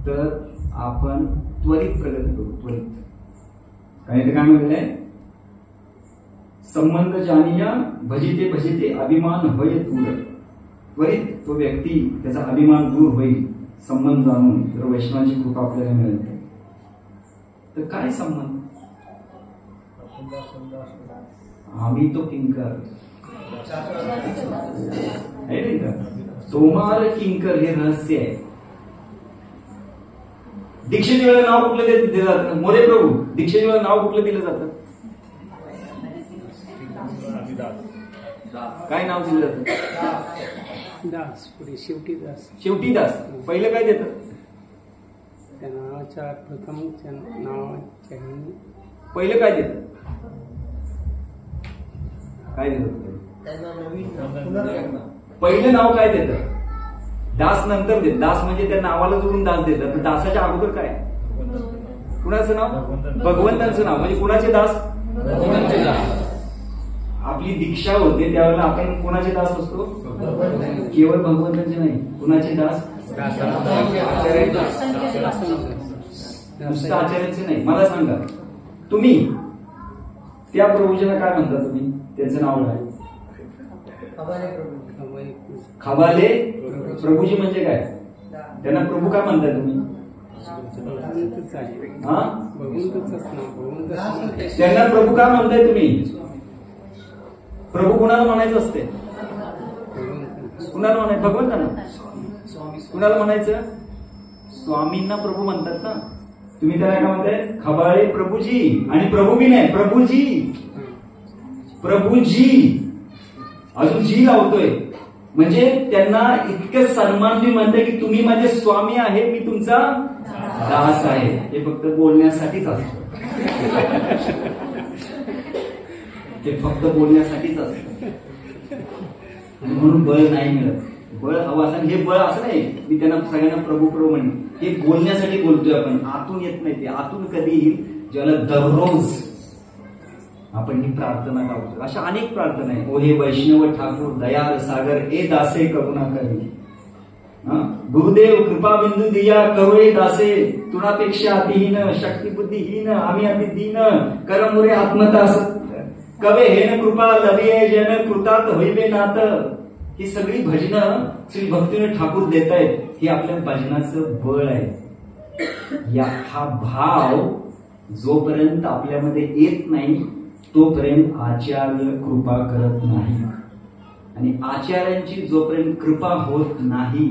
तर आपण त्वरित प्रगती करू. त्वरित काय म्हणलंय, संबंध जानिया भजिते भजिते अभिमान होय दूर. त्वरित तो व्यक्ती त्याचा अभिमान दूर होईल संबंध जाणून. तर वैष्णवाची कृपा आपल्याला मिळते. तर काय संबंध, आम्ही तो किंकर आहे का, तोमार किंकर हे रहस्य आहे. दीक्षेच्या वेळेला नाव कुठलं दिलं जातं, मोरे प्रभू दीक्षेच्या वेळेला नाव कुठलं दिलं जातं, काय नाव दिलं जातं, दास. पुढे शेवटी दास. शेवटी दास. पहिलं काय देतं, त्या नावाच्या प्रथम नावाच्या पहिलं काय देतं, काय देतं पहिलं नाव काय देतं, दास नंतर देत. दास म्हणजे त्या नावाला जोडून दास देतात. दासाच्या अगोदर काय, कुणाचं नाव, भगवंतांचं नाव. म्हणजे कुणाचे दास, आपली दीक्षा होते त्यावेळेला आपण कुणाचे दास असतो, केवळ भगवंतांचे नाही, कुणाचे दास, नुसतं आचार्यांचे नाही. मला सांगा तुम्ही त्या प्रभूजींना काय म्हणता, तुम्ही त्यांचं नाव काय, खबाले प्रभूजी म्हणजे काय, त्यांना प्रभू काय म्हणताय तुम्ही, त्यांना प्रभू काय म्हणताय तुम्ही, प्रभू कुणाला म्हणायचं असते, कुणाला म्हणायचं, भगवंतांना. कुणाला म्हणायचं, स्वामींना प्रभू म्हणतात ना. तुम्ही त्याला काय म्हणताय, खबाळे प्रभूजी. आणि प्रभू बी नाही, प्रभूजी. प्रभूजी अजून जी लावतोय म्हणजे त्यांना इतकं सन्मान मी म्हणते की तुम्ही माझे स्वामी आहे, मी तुमचा दास आहे. हे फक्त बोलण्यासाठीच असतं, ते फक्त बोलण्यासाठीच असतं. म्हणून बळ नाही मिळत. बळ हवं असं, हे बळ असं नाही मी त्यांना सगळ्यांना प्रभू प्रभू म्हणेन, हे बोलण्यासाठी बोलतोय आपण, आतून येत नाही. ते आतून कधी येईल, ज्याला दररोज आपण ही प्रार्थना गावतो. अशा अनेक प्रार्थना आहे. ओ हे वैष्णव ठाकूर दयाल सागर ए दासे करुणा करी. गुरुदेव कृपा बिंदू दिया करुळे दासे, तुणापेक्षा अतिहीन शक्ती बुद्धिहीन आम्ही अति दीन करमुरे आत्मदास कवे हेन कृपा लभिये जन कृतात होईबे नात. ही सगळी भजनं श्री भक्तीने ठाकूर देत आहेत. हे आपल्या भजनाचं बळ आहे. हा भाव जोपर्यंत आपल्यामध्ये येत नाही तोपर्यंत आचार्य कृपा करत नाही. आणि आचार्यांची जोपर्यंत कृपा होत नाही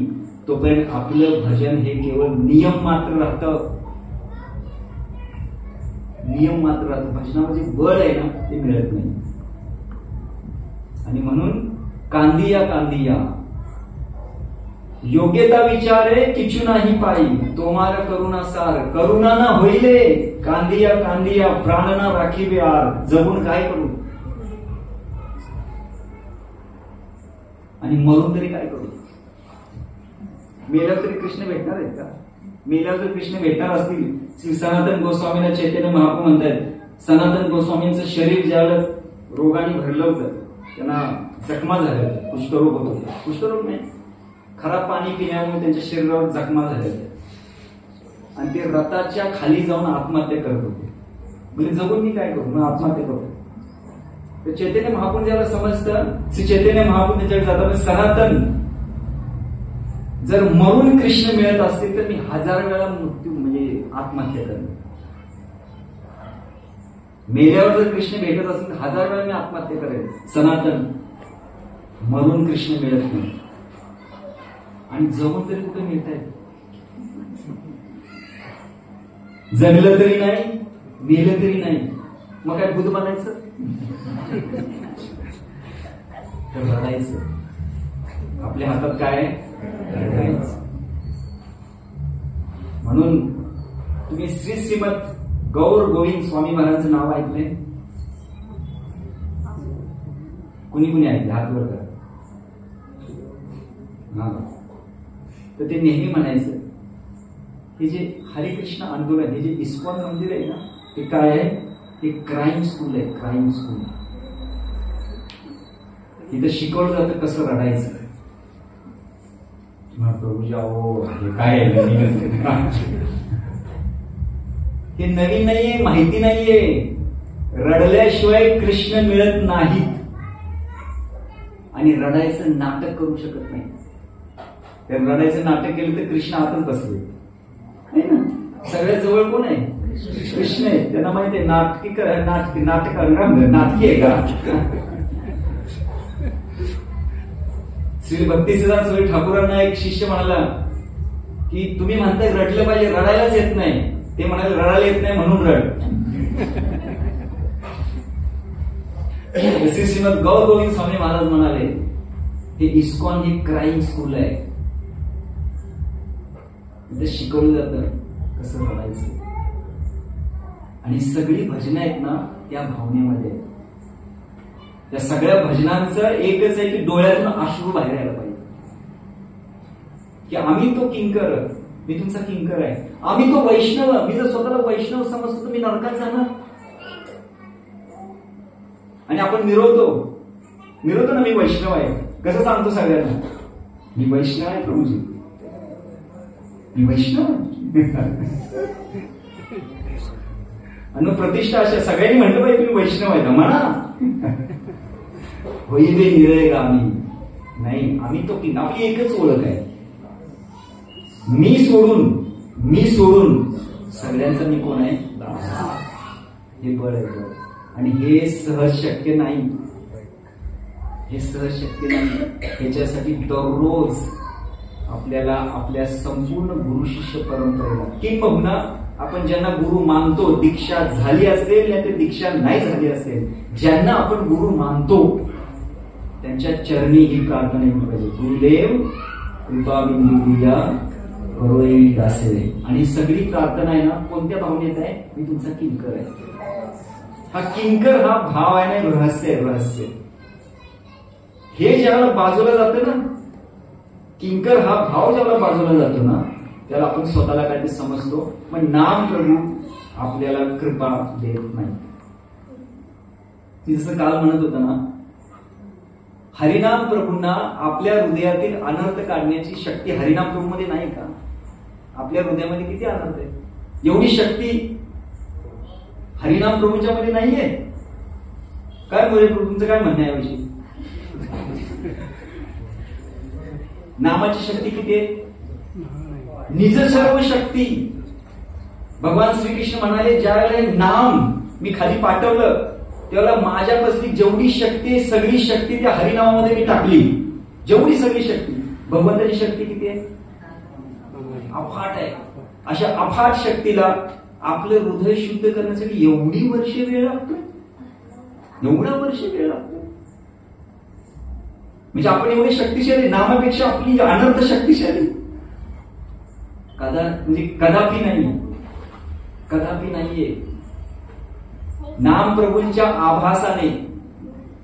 तोपर्यंत आपलं भजन हे केवळ नियम मात्र राहतं. नियम मात्र राहतं. भजनामध्ये बळ आहे ना ते मिळत नाही. आणि म्हणून कांदिया कांदिया योग्यता विचारे किचू नाही पाई, तोमार करुणा सार करुणा ना होईले, कांदिया कांदिया प्राणना राखीवे आर. जगून काय करू आणि मरून तरी काय करू. मेल्यावर तरी कृष्ण भेटणार आहेत का, मेल्यावर जर कृष्ण भेटणार असतील. श्री सनातन गोस्वामींना चैतन्य महाप्रभू म्हणतायत, सनातन गोस्वामींचं शरीर ज्यावेळेस रोगाने भरलं होतं, त्यांना जखमा झाल्या, कुष्ठरोग होत होते. कुष्ठरोग नाही, खराब पाणी पिण्यामुळे त्यांच्या शरीरावर जखमा झालेल्या आणि ते रथाच्या खाली जाऊन आत्महत्या करत होते. म्हणजे जगून मी काय करू, मग आत्महत्या करतो. तर चैतन्य महाप्रभू ज्याला समजतं, श्री चैतन्य महाप्रभू त्याच्याकडे जातात, सनातन जर मरून कृष्ण मिळत असतील तर मी 1000 वेळा मृत्यू म्हणजे आत्महत्या करेन. मेल्यावर जर कृष्ण भेटत असेल तर 1000 वेळा मी आत्महत्या करेन. सनातन मरून कृष्ण मिळत नाही आणि जगून तरी कुठे मिळत आहे. जगलं तरी नाही, मेलं तरी नाही, मग काय बुद्ध बनायचं? तर रडायचं. आपल्या हातात काय आहे? रडायचं. म्हणून तुम्ही श्री श्रीमद गौर गोविंद स्वामी महाराजांचं नाव ऐकलंय? कुणी कुणी ऐकलं? हात वर करा. हा, तर ते नेहमी म्हणायचं, हे जे हरिकृष्ण आंदोलन, हे जे इस्कॉन मंदिर आहे ना, ते काय आहे? ते क्राईम स्कूल आहे. Crime school. तिथं शिकवलं जातं कसं रडायचं. प्रभूजी अहो हे काय हे नवीन नाहीये, माहिती नाहीये. रडल्याशिवाय कृष्ण मिळत नाहीत आणि रडायचं नाटक करू शकत नाही. तर रडायचं नाटक केलं तर कृष्ण आतच बसले ना. सगळ्यात जवळ कोण आहे? कृष्ण आहे. त्यांना माहिती आहे नाटक नाटकी आहे का? श्री भक्तिसिद्धांत स्वामी ठाकूरांना एक शिष्य म्हणाला की तुम्ही म्हणताय रडलं पाहिजे, रडायलाच येत नाही. ते म्हणाले रडायला येत नाही म्हणून रड. श्री श्रीमद गौर गोविंद स्वामी महाराज म्हणाले हे इस्कॉन हे क्राईम स्कूल आहे. तिथे शिकवलं जातं कसं रडायचं. आणि सगळी भजनं आहेत ना त्या भावनेमध्ये. त्या सगळ्या भजनांचं एकच आहे की डोळ्यातून अश्रू बाहेर यायला पाहिजे. की आम्ही तो किंकर, मी तुमचा किंकर आहे. आम्ही तो वैष्णव. मी जर स्वतःला वैष्णव समजतो तर मी नरकात जाणार. आणि आपण मिरवतो ना मी वैष्णव आहे. कसं सांगतो सगळ्यांना? मी वैष्णव आहे प्रभूजी, मी वैष्णव. आणि प्रतिष्ठा अशा सगळ्यांनी म्हटलं पाहिजे तुम्ही वैष्णव आहे का म्हणा. होईबे निरय आम्ही नाही, आम्ही तो किंग. आपली एकच ओळख आहे, मी सोडून सगळ्यांचा मी कोण आहे? हे बळ आहे बळ. आणि हे सहज शक्य नाही. हे सहज शक्य नाही. ह्याच्यासाठी दररोज आपल्याला आपल्या संपूर्ण गुरु शिष्य परंपरेला किंबहुना आपण ज्यांना गुरु मानतो, दीक्षा झाली असेल या ते दीक्षा नाही झाली असेल, ज्यांना आपण गुरु मानतो त्यांच्या चरणी ही प्रार्थना केली पाहिजे. गुरुदेव कृपा बिंदुया करोई दासे. आणि सगळी प्रार्थना आहे ना कोणत्या भावनेत आहे? मी तुमचा किंकर आहे. हा किंकर हा भाव आहे ना, रहस्य आहे. रहस्य हे ज्याला बाजूला जातं ना, किंकर हा भाव ज्याला बाजूला जातो ना, त्याला आपण स्वतःला काय ते समजतो. पण नाम प्रभू आपल्याला कृपा देत नाही. ती जसं काल म्हणत होता ना, हरिनाम प्रभूंना आपल्या हृदयातील अनर्थ काढण्याची शक्ती हरिनाम प्रभूमध्ये नाही का? आपल्या हृदयामध्ये किती अनर्थ आहे, एवढी शक्ती हरिनाम प्रभूंच्या मध्ये नाहीये. काय मोरे प्रभूंचं काय म्हणणं आहे याविषयी? नामाची शक्ती किती आहे? निज सर्व शक्ती. भगवान श्रीकृष्ण म्हणाले ज्यावेळेला नाम मी खाली पाठवलं त्यावेळेला माझ्यापासली जेवढी शक्ती आहे सगळी शक्ती त्या हरिनामामध्ये मी टाकली. जेवढी सगळी शक्ती. भगवंताची शक्ती किती आहे? अफाट आहे. अशा अफाट शक्तीला आपलं हृदय शुद्ध करण्यासाठी एवढी वर्षे वेळ लागतो. एवढा वर्ष वेळ लागतो. म्हणजे आपण एवढी शक्तिशाली, नामापेक्षा आपली अनर्थ शक्तिशाली म्हणजे कदापि नाही, कदापि नाहीये. नाम प्रभूंच्या आभासाने,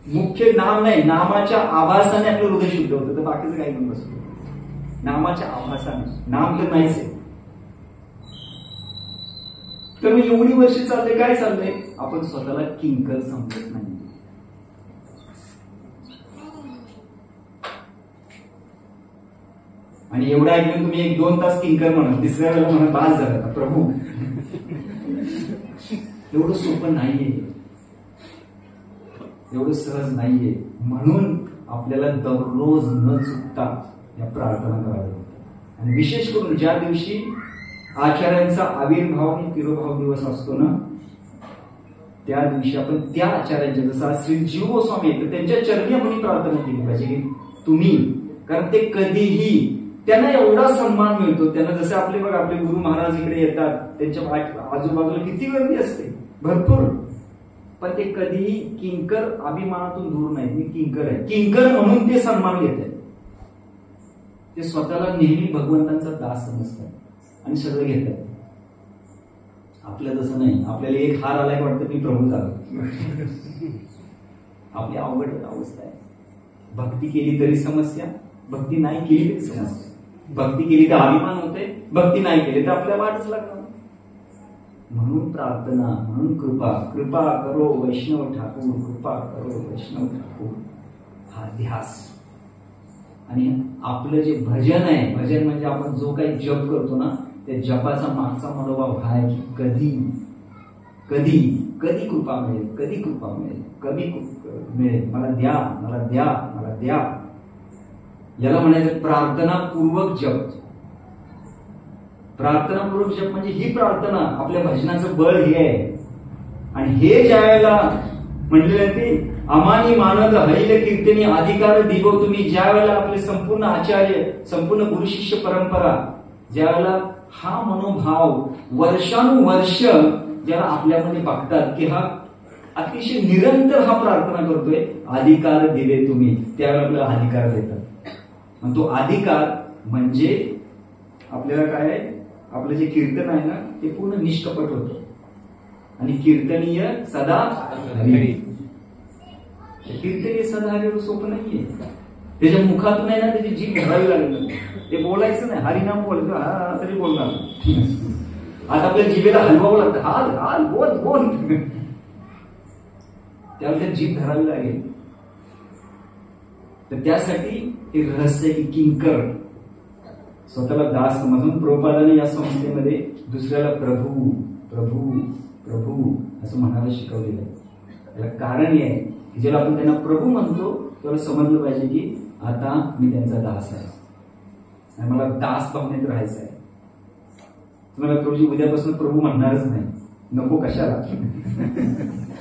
मुख्य नाम नाही, नामाच्या आभासाने आपलं हृदय शुद्ध होतं. तर बाकीचं काही नाही बसतो. नामाच्या आभासाने, नाम तर नाहीच आहे. तर मग एवढी वर्ष चालले, काय चाललंय? आपण स्वतःला किंकर समजत नाही. आणि एवढं ऐकून तुम्ही 1-2 तास किंकर म्हणा, तिसऱ्या वेळेला म्हणा बास झाला का प्रभू. एवढं सोपं नाहीये, एवढं सहज नाहीये. म्हणून आपल्याला दररोज न चुकता या प्रार्थना कराव्या. आणि विशेष करून ज्या दिवशी आचार्यांचा आविर्भाव आणि तिरोभाव दिवस असतो ना, त्या दिवशी आपण त्या आचार्यांच्या, जसं श्री जीव गोस्वामी आहेत, त्यांच्या चरणी आपण प्रार्थना केली पाहिजे की तुम्ही, कारण ते कधीही त्यांना एवढा सन्मान मिळतो. त्यांना जसं आपले बघा आपले गुरु महाराज इकडे येतात, त्यांच्या आजूबाजूला किती गर्दी असते भरपूर, पण ते कधीही किंकर अभिमानातून दूर नाही. मी किंकर आहे, किंकर म्हणून ते सन्मान घेत आहेत. ते स्वतःला नेहमी भगवंतांचा दास समजतात आणि सगळं घेतात. आपलं तसं नाही. आपल्याला एक हार आलाय वाटतं मी प्रभू झालो. आपली अवघड अवस्था आहे. भक्ती केली तरी समस्या, भक्ती नाही केली तरी समस्या. भक्ती केली तर अभिमान होते, भक्ती नाही केली तर आपल्या वाटच लागणार. म्हणून प्रार्थना, म्हणून कृपा, कृपा करो वैष्णव ठाकूर, कृपा करो वैष्णव ठाकूर, हा ध्यास. आणि आपलं जे भजन आहे, भजन म्हणजे आपण जो काही जप करतो ना, त्या जपाचा मागचा मनोभाव हा आहे की कधी कधी कधी कृपा मिळेल, कधी कृपा मिळेल, कधी मिळेल, मला द्या, मला द्या, मला द्या. याला म्हणायचं प्रार्थनापूर्वक जप. प्रार्थनापूर्वक जप म्हणजे ही प्रार्थना, आपल्या भजनाचं बळ हे आहे. आणि हे ज्या वेळेला म्हणलेलं ते अमानी मानद हैल कीर्तनी अधिकार दिवो तुम्ही, ज्या वेळेला आपले संपूर्ण आचार्य, संपूर्ण गुरु शिष्य परंपरा, ज्या वेळेला हा मनोभाव वर्षानुवर्ष ज्याला आपल्यामध्ये बघतात की हा अतिशय निरंतर हा प्रार्थना करतोय, अधिकार दिले तुम्ही, त्यावेळेला आपल्याला अधिकार देतात. आणि तो अधिकार म्हणजे आपल्याला काय आहे, आपलं जे कीर्तन आहे ना ते पूर्ण निष्कपट होतं. आणि कीर्तनीय सदा हरी. कीर्तनीय सदा हरी सोपं नाहीये. त्याच्या मुखातून आहे ना त्याची जीभ धरावी लागली. ते बोलायचं नाही, हरिनाम बोलतो हा तरी बोलणार. आता आपल्या जिभेला हलवावं लागतं, हाल हाल बोल बोल, त्यावेळी त्या जीभ धरावी लागेल. तर त्यासाठी ते रहस्य की किंकर, स्वतःला दास समजून प्रभुपादाने या संस्थेमध्ये दुसऱ्याला प्रभू प्रभू प्रभू असं म्हणायला शिकवलेलं आहे. त्याला कारण हे आहे की जेव्हा आपण त्यांना प्रभू म्हणतो तेव्हा समजलं पाहिजे की आता मी त्यांचा दास आहे आणि मला दास भावनेत राहायचं आहे. तुम्हाला प्रभूजी उद्यापासून प्रभू म्हणणारच नाही, नको कशाला,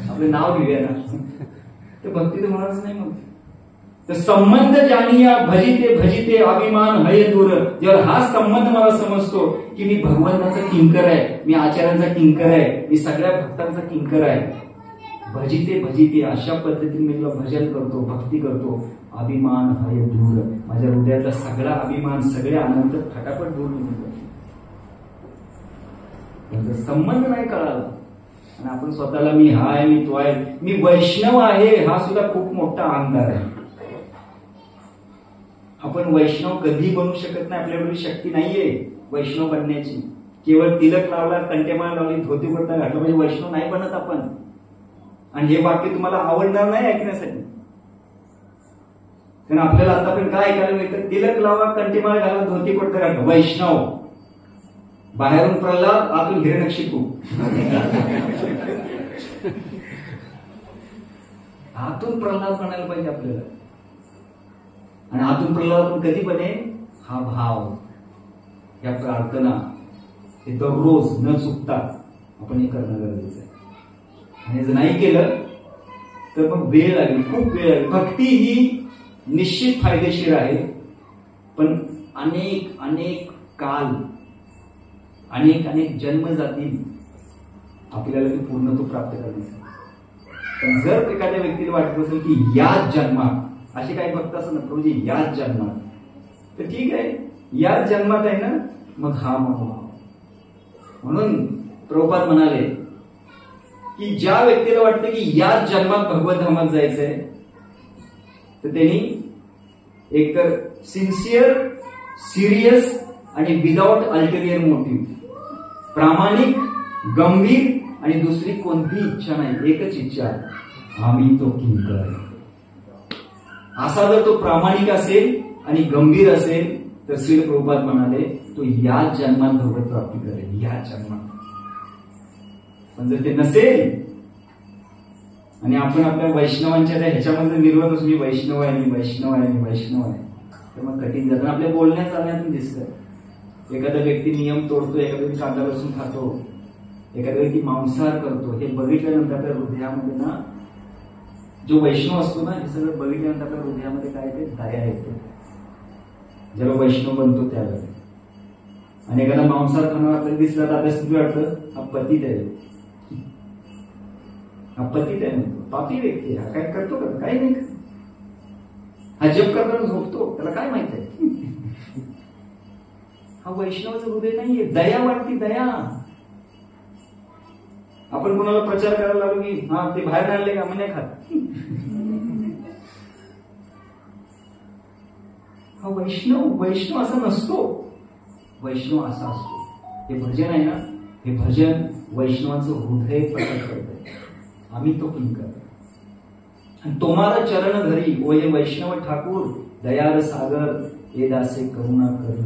आपलं नाव घेऊया ना, तर भक्ती तर होणारच नाही. मग तर संबंध जाणिया भजिते भजिते अभिमान हय दूर. जेव्हा हा संबंध मला समजतो की मी भगवंताचा किंकर आहे, मी आचार्यांचा किंकर आहे, मी सगळ्या भक्तांचा किंकर आहे, भजिते भजिते अशा पद्धतीने मी तुला भजन करतो, भक्ती करतो, अभिमान हय दूर, माझ्या हृदयातला सगळा अभिमान, सगळे आनंद फटाफट दूर निघून जातो. संबंध नाही कळाला आणि आपण स्वतःला मी हा आहे, मी तो आहे, मी वैष्णव आहे, हा सुद्धा खूप मोठा अहंकार आहे. आपण वैष्णव कधी बनू शकत नाही, आपल्याकडे शक्ती नाहीये वैष्णव बनण्याची. केवळ तिलक लावला, कंटेमाळ लावली, धोती कुर्ता घातला म्हणजे वैष्णव नाही बनत आपण. आणि हे वाक्य तुम्हाला आवडणार नाही ऐकण्यासाठी, कारण आपल्याला आता पण काय ऐकायला मिळतं, तिलक लावा, कंटेमाळ घाला, धोती कुर्ता घातला वैष्णव. बाहेरून प्रल्हाद, आतून हिरण्यकशिपू. आतून प्रल्हाद म्हणायला पाहिजे आपल्याला. आणि आतून प्रल्हाद कधी बनेल, हा भाव, या प्रार्थना हे दररोज न चुकता आपण हे करणं गरजेचं आहे. आणि जर नाही केलं तर मग वेळ लागेल, खूप वेळ लागेल. भक्ती ही निश्चित फायदेशीर आहे, पण अनेक अनेक काल, अनेक अनेक जन्म जातील आपल्याला ती पूर्णत्व प्राप्त करण्यासाठी. पण जर एखाद्या व्यक्तीला वाटत असेल की याच जन्मात, असे काही भक्त असं ना प्रभूजी याच जन्मात, तर ठीक आहे, याच जन्मात आहे ना, मग हा मनोभाव. म्हणून प्रभुपाद म्हणाले की ज्या व्यक्तीला वाटतं की याच जन्मात भगवत धामात जायचंय, तर त्यांनी एकतर सिन्सिअर, सिरियस आणि विदाउट अल्टेरियर मोटिव्ह, प्रामाणिक, गंभीर आणि दुसरी कोणती इच्छा नाही, एकच इच्छा, आम्ही तो किंकर. असा जर तो प्रामाणिक असेल आणि गंभीर असेल तर श्री प्रभुपाद म्हणाले तो याच जन्मात भगवत प्राप्ती करेल, याच जन्मात. पण जर ते नसेल आणि आपण आपल्या वैष्णवांच्या त्या ह्याच्यामध्ये निर्वत असू, मी वैष्णव आहे, मी वैष्णव आहे, मी वैष्णव आहे, तर मग कठीण जातं. आपल्या बोलण्यात चालण्यातून दिसतं. एखादा व्यक्ती नियम तोडतो, एखादा व्यक्ती कांदा लसूण खातो, एखादा व्यक्ती मांसाहार करतो, हे बघितल्यानंतर आपल्या हृदयामध्ये ना, जो वैष्णव असतो ना, हे सगळं बघितल्यानंतर आपल्या हृदयामध्ये काय येते, दया येते. जेव्हा वैष्णव बनतो त्यावेळेस. आणि एखादा मांसाहार खाणार आपल्याला दिसला तर आपल्या स्थिती वाटतं हा पतित आहे, हा पतित आहे म्हणतो, पापी व्यक्ती हा काय करतो का, काही नाही. हा जप करताना झोपतो, त्याला काय माहित आहे. हा वैष्णवाचं हृदय नाहीये, दया वाटते, दया. आपण कोणाला प्रचार करायला लागलो की हा ते बाहेर आणले का, म्हणजे खात. हा वैष्णव असा नसतो, वैष्णव असा असतो. हे भजन आहे ना, हे भजन वैष्णवाचं हृदय प्रकट करत. आम्ही तो किंकर तुम्हाला चरण धरी, ओ हे वैष्णव ठाकूर, दयार सागर हे दासे करुणा करी.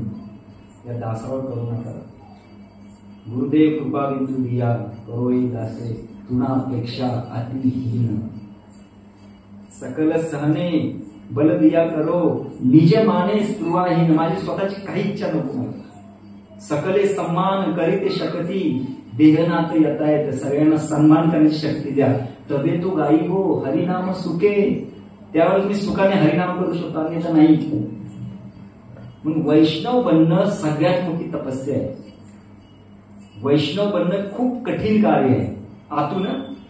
या दासावर करुणा करा. गुरुदेव कृपा बिंदू दिया, करोई दासे तुनापेक्षा अतिहीन. सकल सहने बल दिया करो, निज माने स्पृहाहीन. माझी स्वतःची काही इच्छा नको मला. सकले सम्मान करीते शक्ती, देहनात येतायत. सगळ्यांना सन्मान करण्याची शक्ती द्या. तबे तो गाई हो हरिनाम सुखे. त्यावेळेस मी सुखाने हरिनाम करू शकतो, अन्यथा नाही. म्हणून वैष्णव बनणं सगळ्यात मोठी तपस्या आहे. वैष्णव बनणं खूप कठीण कार्य आहे. आतून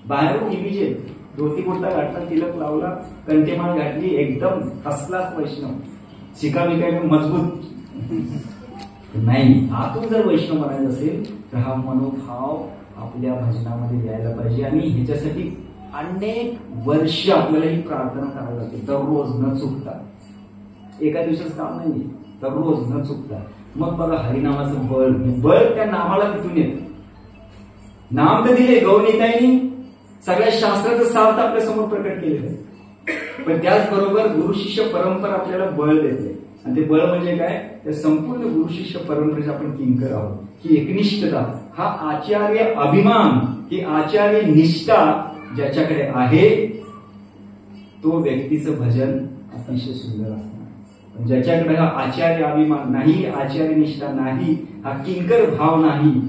बाहेरून इमिजिएट धोती कुर्ता घातला, तिलक लावला, कंठीमाळ घातली, एकदम फसलाच वैष्णव, शिका बिकाय मजबूत नाही. आतून जर वैष्णव बनायचं असेल तर हा मनोभाव आपल्या भजनामध्ये यायला पाहिजे. आणि ह्याच्यासाठी अनेक वर्ष आपल्याला ही प्रार्थना करावी लागते, दररोज न चुकता. एका दिवसाचं काम नाही, दररोज न चुकता. मग बघा हरिनामाचं बळ त्या नामाला तिथून येत. नाम तर दिले गौनीताईंनी, सगळ्या शास्त्राचं सार्थ आपल्या समोर प्रकट केलेलं आहे. पण त्याचबरोबर गुरु शिष्य परंपरा आपल्याला बळ देते. आणि ते बळ म्हणजे काय, त्या संपूर्ण गुरु शिष्य परंपरेचे आपण किंकर आहोत. ही एकनिष्ठता, हा आचार्य अभिमान, ही आचार्य निष्ठा ज्याच्याकडे आहे तो व्यक्तीचं भजन अतिशय सुंदर असणार. पण ज्याच्याकडे हा आचार्य अभिमान नाही, आचार्य निष्ठा नाही, हा किंकर भाव नाही,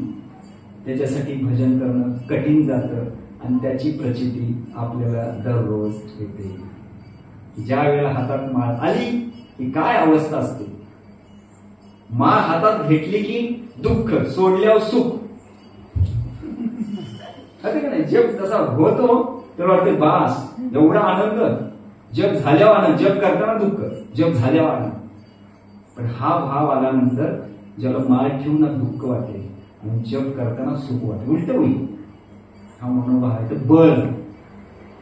त्याच्यासाठी भजन करणं कठीण जातं. आणि त्याची प्रचिती आपल्याला दररोज येते. ज्या वेळेला हातात माळ आली की काय अवस्था असते. माळ हातात घेतली की दुःख, सोडल्यावर सुख. जप तसा होतो तर वाटते बास, एवढा आनंद. जप झाल्यावर आनंद, जप करताना दुःख, जप झाल्यावर आनंद. पण हा भाव आल्यानंतर ज्याला माळ ठेवून दुःख वाटेल आणि जप करताना सुख वाटेल, उलट होईल. हा मनोभाव आहे.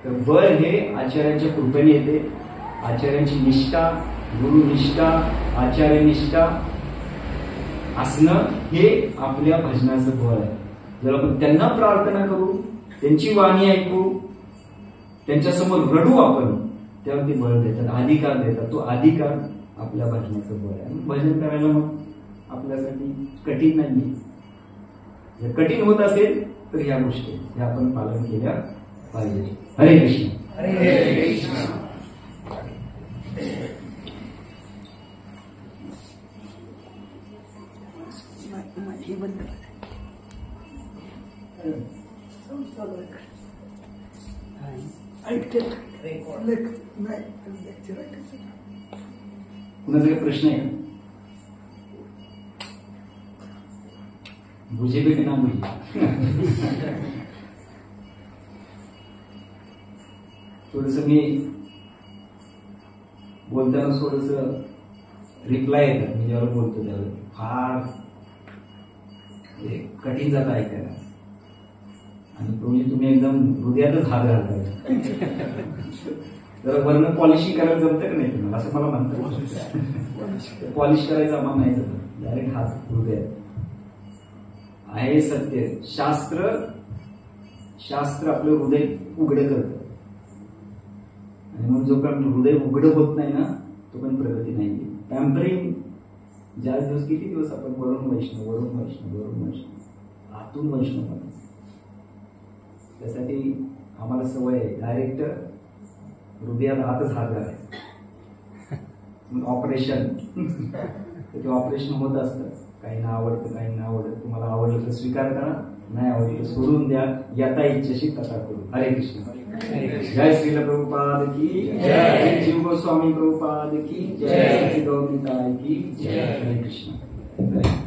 तर बळ हे आचार्यांच्या कृपेने येते. आचार्यांची निष्ठा, गुरुनिष्ठा, आचार्यनिष्ठा असणं हे आपल्या भजनाचं बळ आहे. जर आपण त्यांना प्रार्थना करू, त्यांची वाणी ऐकू, त्यांच्यासमोर रडू आपण, तेव्हा ते बळ देतात, अधिकार देतात. तो अधिकार आपल्या भजनाचं बळ आहे. भजन करायला मग आपल्यासाठी कठीण नाहीये. जर कठीण होत असेल तर ह्या गोष्टी ह्या आपण पालन केल्या पाहिजे. हरे कृष्ण. हरे कृष्ण. कुणाचा काही प्रश्न आहे का? बुझे भी ना बुझे. थोडस मी बोलताना थोडस रिप्लाय येतात. मी जेव्हा बोलतो त्यावेळेस फार कठीण जातं ऐकायला. आणि तुम्ही एकदम हृदयातच हात घालताय. जरा वर्ण पॉलिशिंग करायला जमतं का नाही तुम्हाला, असं मला म्हणतात. पॉलिश करायचं आम्हाला नाही जमत, डायरेक्ट हात हृदयात. आहे सत्य. शास्त्र आपलं हृदय उघडं करतं. आणि मग जोपर्यंत हृदय उघडं होत नाही ना, तो पण प्रगती नाही. पॅम्परिंग ज्याच दिवस किती दिवस आपण वरून वैष्णव आतून वैष्णव बनतो. त्यासाठी आम्हाला सवय आहे डायरेक्ट हृदयात हातच हात घालायचा. मग ऑपरेशन ते ऑपरेशन होत असतं. काहींना आवडतं, काहींना आवडत. तुम्हाला आवडलं तर स्वीकार करा, नाही आवडलं तर सोडून द्या. यथा इच्छशी तथा करू. हरे कृष्ण. जय श्रील प्रभुपाद की जय. जीव गोस्वामी प्रभुपाद की जय. गौरी की जय. हरे कृष्ण.